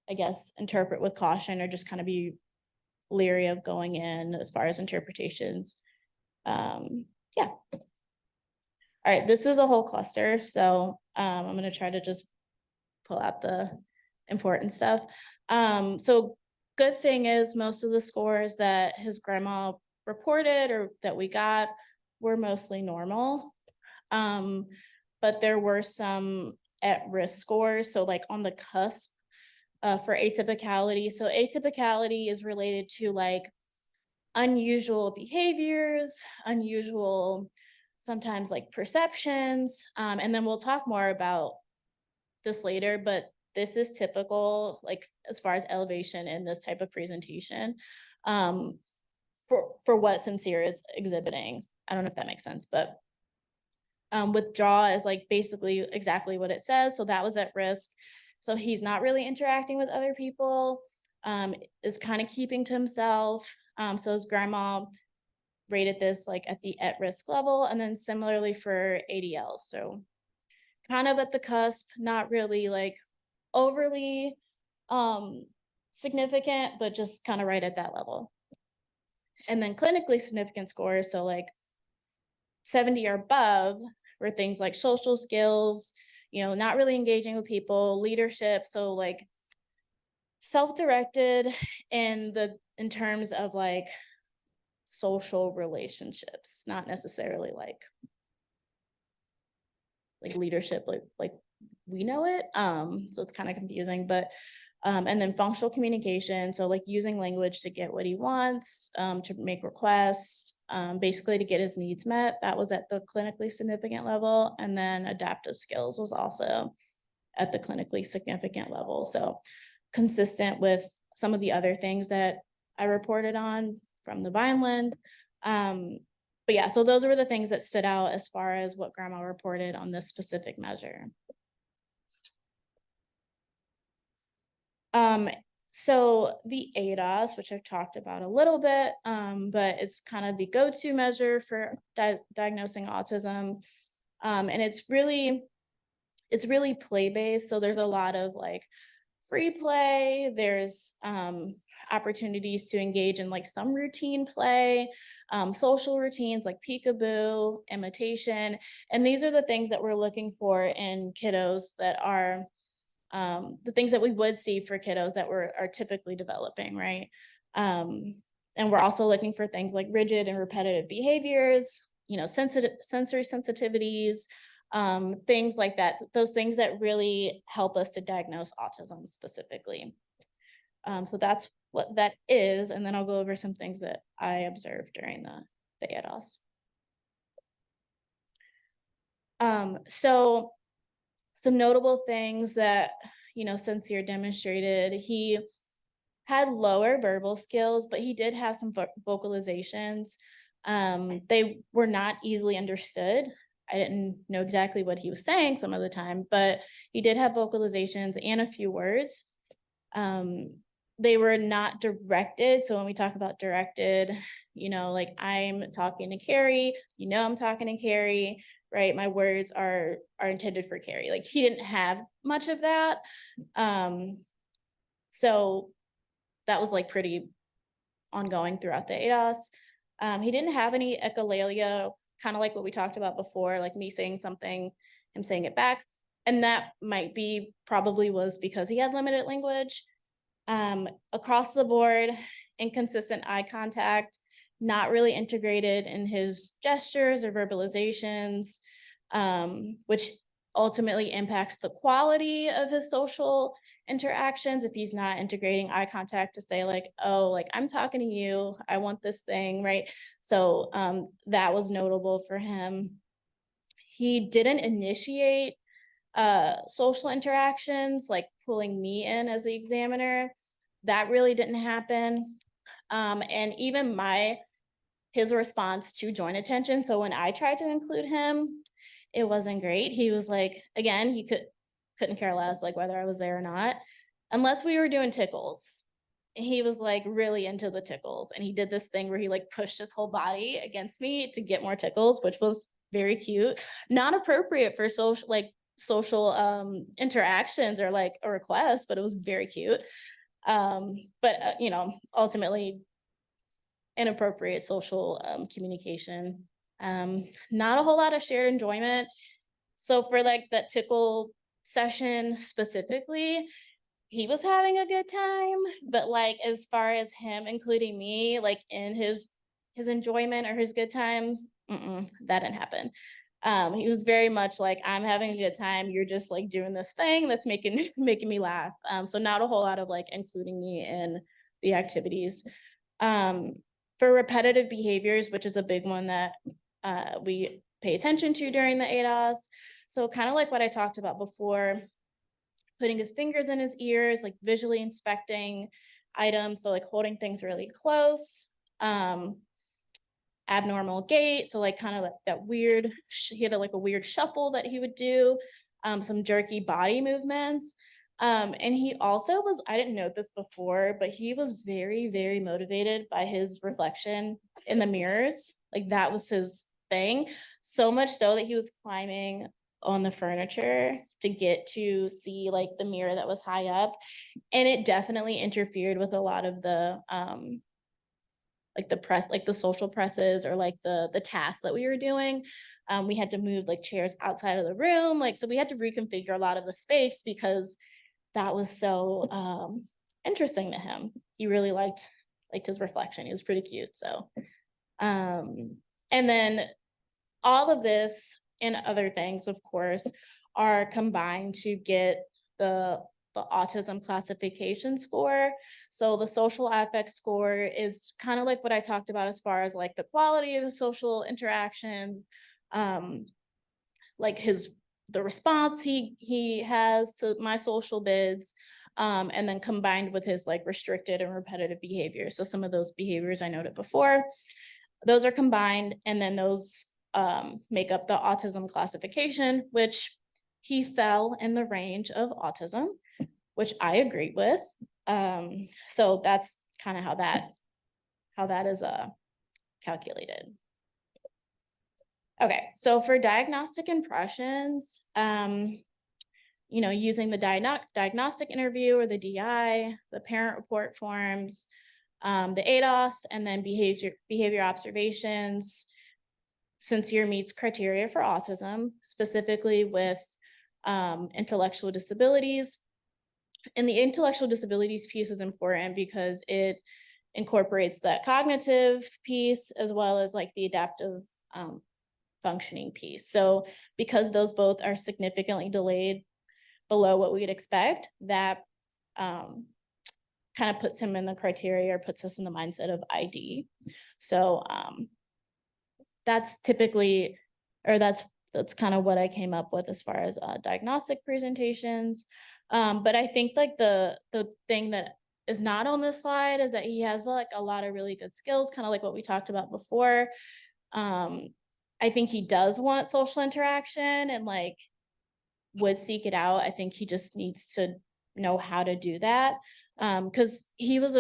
I guess, interpret with caution, or just kind of be leery of going in as far as interpretations. Yeah. All right, this is a whole cluster, so I'm gonna try to just pull out the important stuff. So good thing is most of the scores that his grandma reported or that we got were mostly normal. But there were some at-risk scores, so like on the cusp for atypicality. So atypicality is related to like unusual behaviors, unusual, sometimes like perceptions. And then we'll talk more about this later, but this is typical, like as far as elevation in this type of presentation, for what Sincere is exhibiting. I don't know if that makes sense, but withdraw is like basically exactly what it says. So that was at risk. So he's not really interacting with other people, is kind of keeping to himself. So his grandma rated this like at the at-risk level, and then similarly for ADL. So kind of at the cusp, not really like overly significant, but just kind of right at that level. And then clinically significant scores, so like 70 or above, were things like social skills, not really engaging with people, leadership, so like self-directed in terms of like social relationships, not necessarily like leadership, like we know it. So it's kind of confusing, but and then functional communication. So like using language to get what he wants, to make requests, basically to get his needs met. That was at the clinically significant level. And then adaptive skills was also at the clinically significant level. So consistent with some of the other things that I reported on from the Vineland. But yeah, so those were the things that stood out as far as what grandma reported on this specific measure. So the ADOS, which I've talked about a little bit, but it's kind of the go-to measure for diagnosing autism. And it's really play-based. So there's a lot of like free play. There's opportunities to engage in like some routine play, social routines like peekaboo, imitation. And these are the things that we're looking for in kiddos that are the things that we would see for kiddos that are typically developing, right? And we're also looking for things like rigid and repetitive behaviors, sensory sensitivities, things like that, those things that really help us to diagnose autism specifically. So that's what that is. And then I'll go over some things that I observed during the ADOS. So some notable things that, Sincere demonstrated, he had lower verbal skills, but he did have some vocalizations. They were not easily understood. I didn't know exactly what he was saying some of the time, but he did have vocalizations and a few words. They were not directed. So when we talk about directed, like I'm talking to Carrie, I'm talking to Carrie, right? My words are intended for Carrie. Like he didn't have much of that. So that was like pretty ongoing throughout the ADOS. He didn't have any echolalia, kind of like what we talked about before, like me saying something, him saying it back. And that might be probably was because he had limited language. Across the board, inconsistent eye contact, not really integrated in his gestures or verbalizations, which ultimately impacts the quality of his social interactions if he's not integrating eye contact to say like, oh, like I'm talking to you, I want this thing, right? So that was notable for him. He didn't initiate social interactions, like pulling me in as the examiner. That really didn't happen. And even his response to joint attention. So when I tried to include him, it wasn't great. He was like, again, he couldn't care less like whether I was there or not, unless we were doing tickles. He was like really into the tickles. And he did this thing where he like pushed his whole body against me to get more tickles, which was very cute. Not appropriate for social interactions or like a request, but it was very cute. But ultimately inappropriate social communication. Not a whole lot of shared enjoyment. So for like that tickle session specifically, he was having a good time, but like as far as him including me like in his enjoyment or his good time, that didn't happen. He was very much like, I'm having a good time, you're just like doing this thing that's making me laugh. So not a whole lot of like including me in the activities. For repetitive behaviors, which is a big one that we pay attention to during the ADOS. So kind of like what I talked about before, putting his fingers in his ears, like visually inspecting items. So like holding things really close, abnormal gait. So like kind of like that weird, he had like a weird shuffle that he would do, some jerky body movements. And he also was, I didn't know this before, but he was very, very motivated by his reflection in the mirrors. Like that was his thing. So much so that he was climbing on the furniture to get to see like the mirror that was high up. And it definitely interfered with a lot of the like the press, like the social presses or like the tasks that we were doing. We had to move like chairs outside of the room. Like, so we had to reconfigure a lot of the space because that was so interesting to him. He really liked his reflection. He was pretty cute. So, and then all of this and other things, of course, are combined to get the autism classification score. So the social affect score is kind of like what I talked about as far as like the quality of the social interactions, like the response he has to my social bids, and then combined with his like restricted and repetitive behavior. So some of those behaviors I noted before, those are combined, and then those make up the autism classification, which he fell in the range of autism, which I agree with. So that's kind of how that is calculated. Okay, so for diagnostic impressions, using the diagnostic interview or the DI, the parent report forms, the ADOS, and then behavior observations, Sincere meets criteria for autism, specifically with intellectual disabilities. And the intellectual disabilities piece is important because it incorporates that cognitive piece as well as like the adaptive functioning piece. So because those both are significantly delayed below what we'd expect, that kind of puts him in the criteria or puts us in the mindset of ID. So that's typically, or that's kind of what I came up with as far as diagnostic presentations. But I think like the thing that is not on this slide is that he has like a lot of really good skills, kind of like what we talked about before. I think he does want social interaction and like would seek it out. I think he just needs to know how to do that. Because he's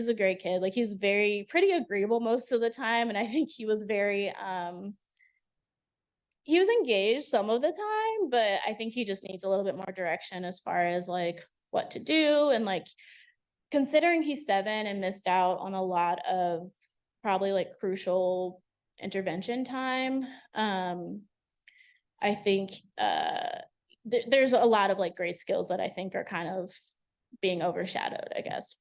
a great kid. Like he's pretty agreeable most of the time. And I think he was he was engaged some of the time, but I think he just needs a little bit more direction as far as like what to do. And like considering he's 7 and missed out on a lot of probably like crucial intervention time, I think there's a lot of like great skills that I think are kind of being overshadowed, I guess.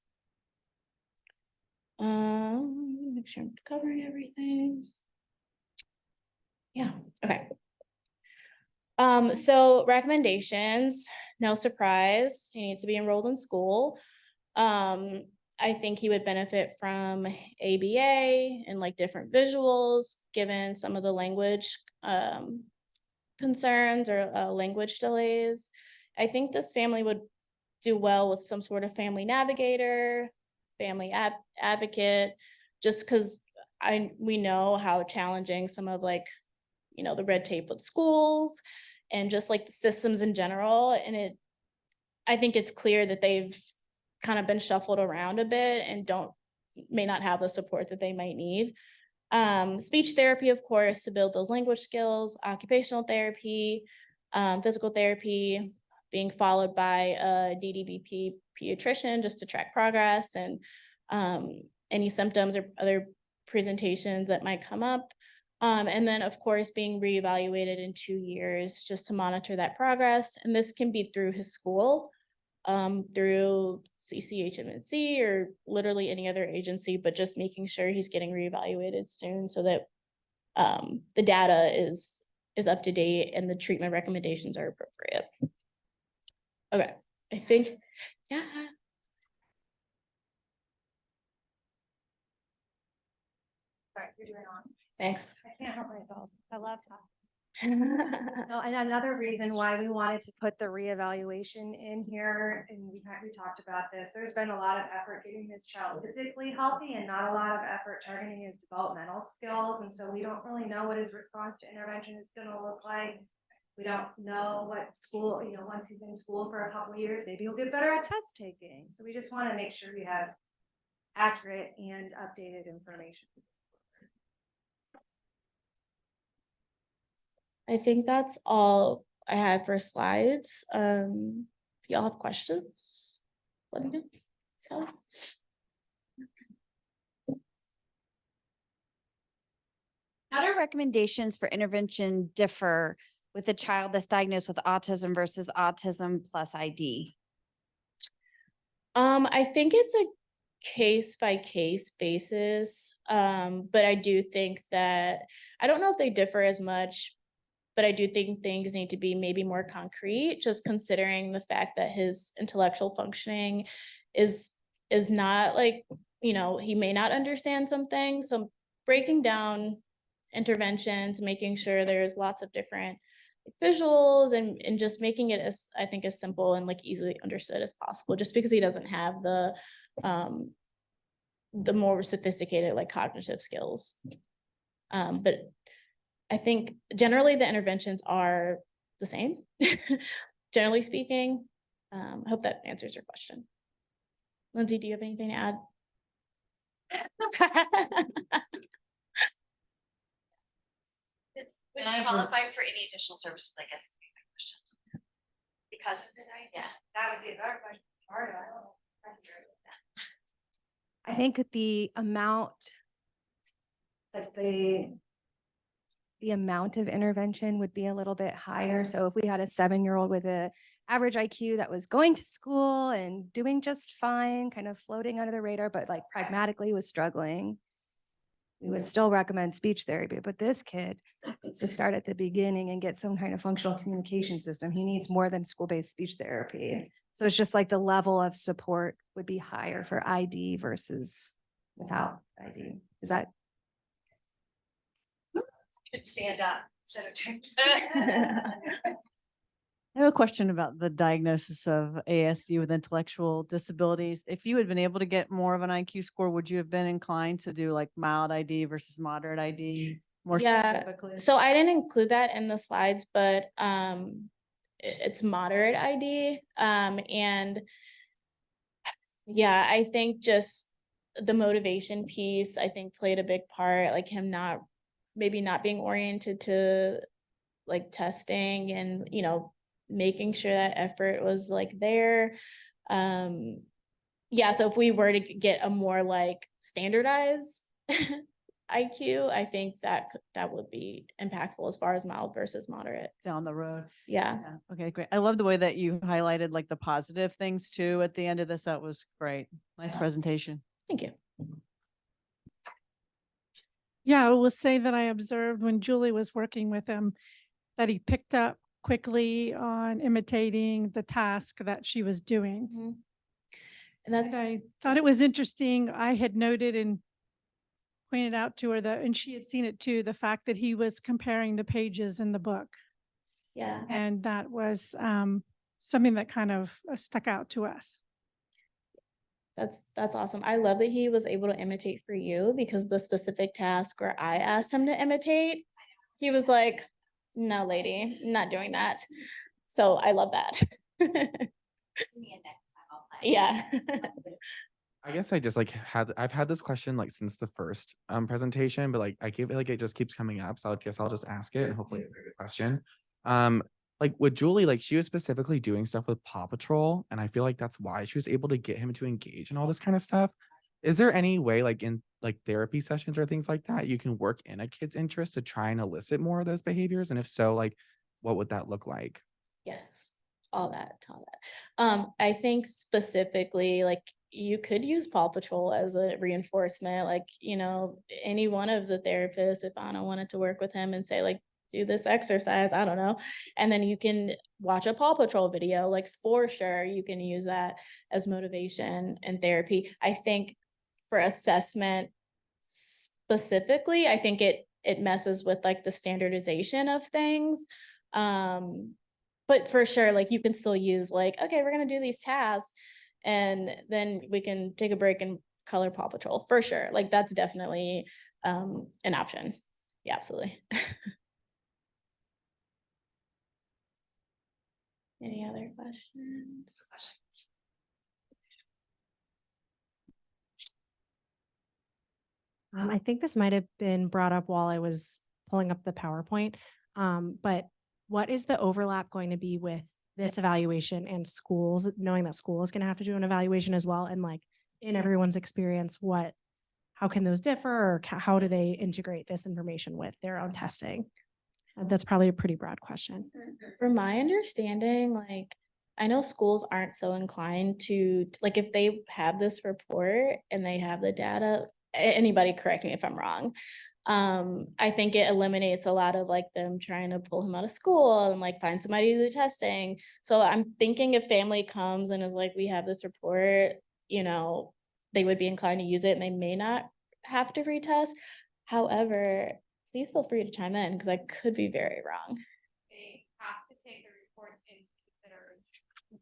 Make sure I'm covering everything. Yeah, okay. So recommendations, no surprise, he needs to be enrolled in school. I think he would benefit from ABA and like different visuals, given some of the language concerns or language delays. I think this family would do well with some sort of family navigator, family advocate, just because we know how challenging some of like, the red tape with schools and just like the systems in general. And I think it's clear that they've kind of been shuffled around a bit and may not have the support that they might need. Speech therapy, of course, to build those language skills, occupational therapy, physical therapy, being followed by a DDBP pediatrician just to track progress and any symptoms or other presentations that might come up. And then, of course, being reevaluated in 2 years just to monitor that progress. And this can be through his school, through CCHMNC or literally any other agency, but just making sure he's getting reevaluated soon so that the data is up to date and the treatment recommendations are appropriate. Okay, I think, yeah. Sorry, you're doing on. Thanks. I can't help myself. I love talking. No, and another reason why we wanted to put the reevaluation in here, and we talked about this, there's been a lot of effort getting this child physically healthy and not a lot of effort targeting his developmental skills. And so we don't really know what his response to intervention is gonna look like. We don't know what school, once he's in school for a couple of years, maybe he'll get better at test taking. So we just want to make sure we have accurate and updated information. I think that's all I had for slides. If y'all have questions, let me know. So. How do recommendations for intervention differ with a child that's diagnosed with autism versus autism plus ID? I think it's a case by case basis. But I do think that I don't know if they differ as much but I do think things need to be maybe more concrete, just considering the fact that his intellectual functioning is not like, you know, he may not understand some things. So breaking down interventions, making sure there's lots of different visuals and just making it as, I think, as simple and like easily understood as possible, just because he doesn't have the more sophisticated like cognitive skills. But I think generally the interventions are the same, generally speaking. I hope that answers your question. Lindsay, do you have anything to add? Would you qualify for any additional services, I guess? Would be my question. Because of the diagnosis, that would be a very question. I think the amount, like the amount of intervention would be a little bit higher. So if we had a 7-year-old with a average IQ that was going to school and doing just fine, kind of floating under the radar, but like pragmatically was struggling, we would still recommend speech therapy. But this kid needs to start at the beginning and get some kind of functional communication system. He needs more than school-based speech therapy. So it's just like the level of support would be higher for ID versus without ID. Is that? Should stand up instead of turn. I have a question about the diagnosis of ASD with intellectual disabilities. If you had been able to get more of an IQ score, would you have been inclined to do like mild ID versus moderate ID more specifically? So I didn't include that in the slides, but it's moderate ID. And yeah, I think just the motivation piece, I think played a big part, like him maybe not being oriented to like testing and, you know, making sure that effort was like there. Yeah, so if we were to get a more like standardized IQ, I think that would be impactful as far as mild versus moderate down the road. Yeah. Okay, great. I love the way that you highlighted like the positive things too at the end of this. That was great. Nice presentation. Thank you. Yeah, I will say that I observed when Julie was working with him that he picked up quickly on imitating the task that she was doing. Mm-hmm. And that's, I thought it was interesting. I had noted and pointed out to her that, and she had seen it too, the fact that he was comparing the pages in the book. Yeah. And that was something that kind of stuck out to us. That's awesome. I love that he was able to imitate for you, because the specific task where I asked him to imitate, he was like, no, lady, I'm not doing that. So I love that. Yeah. I guess I just like I've had this question like since the first presentation, but like I give it like it just keeps coming up. So I guess I'll just ask it and hopefully it's a good question. Like with Julie, like she was specifically doing stuff with Paw Patrol, and I feel like that's why she was able to get him to engage in all this kind of stuff. Is there any way like in like therapy sessions or things like that you can work in a kid's interest to try and elicit more of those behaviors? And if so, like what would that look like? Yes, all that. I think specifically, like you could use Paw Patrol as a reinforcement, like, you know, any one of the therapists, if Anna wanted to work with him and say like, do this exercise, I don't know. And then you can watch a Paw Patrol video, like for sure, you can use that as motivation and therapy. I think for assessment specifically, I think it messes with like the standardization of things. But for sure, like you can still use like, okay, we're gonna do these tasks and then we can take a break and color Paw Patrol for sure. Like that's definitely an option. Yeah, absolutely. Any other questions? I think this might have been brought up while I was pulling up the PowerPoint. But what is the overlap going to be with this evaluation and schools, knowing that school is going to have to do an evaluation as well? And like in everyone's experience, how can those differ, or how do they integrate this information with their own testing? That's probably a pretty broad question. From my understanding, like I know schools aren't so inclined to like if they have this report and they have the data, anybody correct me if I'm wrong. I think it eliminates a lot of like them trying to pull him out of school and like find somebody to do the testing. So I'm thinking if family comes and is like, we have this report, you know, they would be inclined to use it and they may not have to retest. However, please feel free to chime in because I could be very wrong. They have to take the reports into consideration.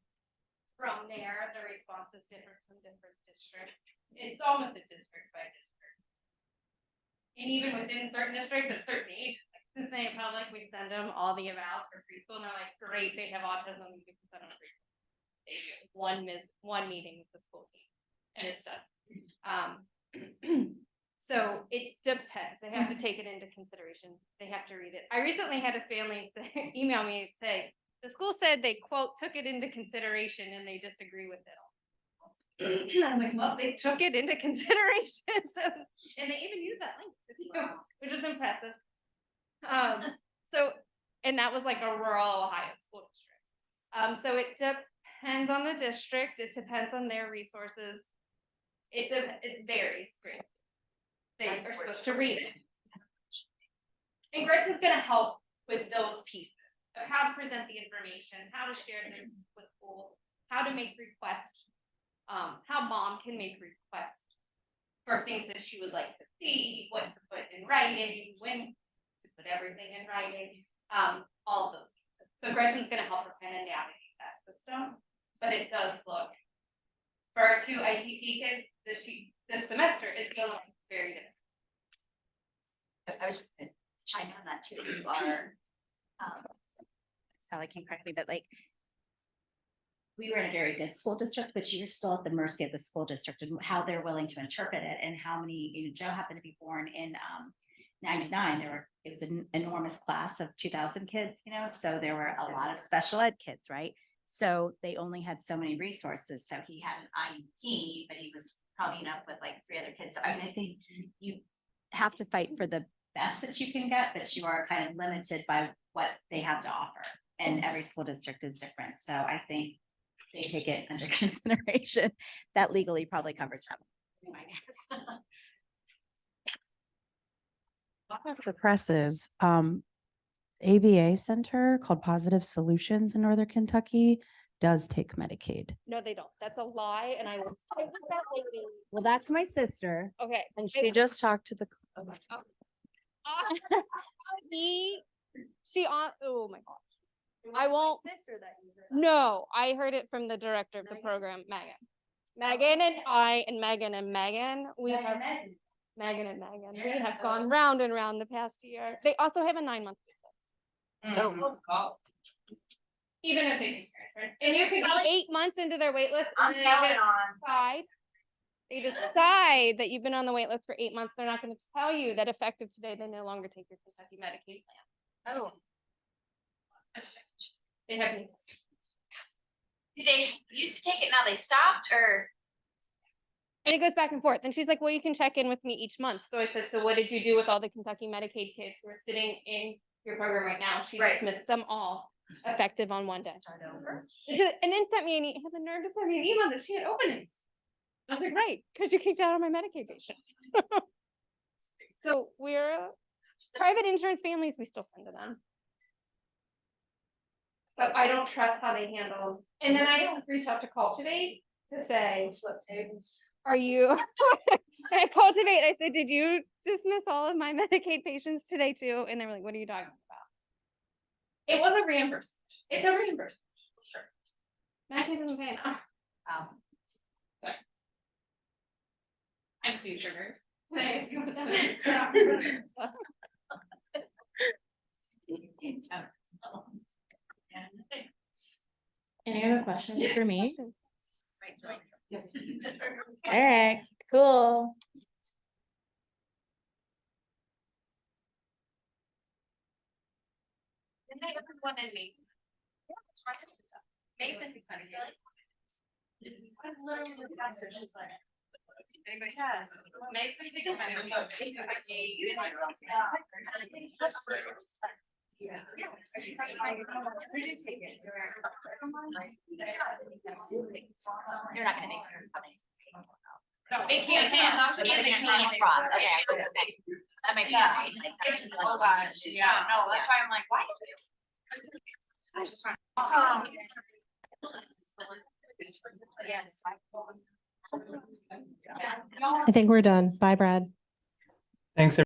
From there, the response is different from different districts. It's almost a district by district. And even within certain districts, at certain ages, like Cincinnati Public, we send them all the evals for preschool, and they're like, great, they have autism, we can send them preschool. They do one meeting with the school team, and it's done. So it depends. They have to take it into consideration. They have to read it. I recently had a family email me say the school said they quote took it into consideration and they disagree with it. I was like, well, they took it into consideration, so, and they even used that link, which was impressive. So, and that was like a rural Ohio school district. So it depends on the district. It depends on their resources. It varies. They are supposed to read it. And Grits is going to help with those pieces. So how to present the information, how to share this with school, how to make requests, how mom can make requests for things that she would like to see, what to put in writing, when to put everything in writing, all of those pieces. So Gretchen's going to help her kind of navigate that system, but it does look for our 2 ITT kids this semester is going to look very different. I was just gonna chime in on that too. You are, Sally can correct me, but like, we were in a very good school district, but you're still at the mercy of the school district and how they're willing to interpret it and how many, you know, Joe happened to be born in 99. It was an enormous class of 2,000 kids, you know, so there were a lot of special ed kids, right? So they only had so many resources. So he had an IEP, but he was probably up with like 3 other kids. So I mean, I think you have to fight for the best that you can get, but you are kind of limited by what they have to offer. And every school district is different. So I think they take it under consideration. That legally probably covers them, I guess. For presses, ABA Center called Positive Solutions in Northern Kentucky does take Medicaid. No, they don't. That's a lie, and I will fight with that lady. Well, that's my sister. Okay. And she just talked to the. Oh my gosh. I won't. No, I heard it from the director of the program, Megan. Megan and Megan, we have Megan and Megan. We have gone round and round the past year. They also have a 9-month. Even if it's and you could be 8 months into their wait list. And they decide that you've been on the wait list for 8 months. They're not going to tell you that effective today, they no longer take your Kentucky Medicaid plan. Oh. They have needs. Did they used to take it, now they stopped, or? And it goes back and forth. And she's like, well, you can check in with me each month. So I said, so what did you do with all the Kentucky Medicaid kids who are sitting in your program right now? She dismissed them all, effective on one day. And then sent me had the nerve to send me an email that she had openings. I was like, right, because you kicked out all my Medicaid patients. So we're private insurance families, we still send to them. But I don't trust how they handle. And then I reached out to Cultivate to say, flip tables. Are you? I Cultivate. I said, did you dismiss all of my Medicaid patients today too? And they were like, what are you talking about? It was a reimbursement. It's a reimbursement. Sure. Medicaid doesn't pay enough. I'm too sugars. Any other questions for me? All right, cool. One in me. Mason, literally the pastor. She's like, anybody has. Mason, yeah. We did take it. You're not gonna make her. They can't cross. Okay. That makes sense. Oh, gosh, yeah, no, that's why I'm like, why? I just trying. I think we're done. Bye, Brad. Thanks.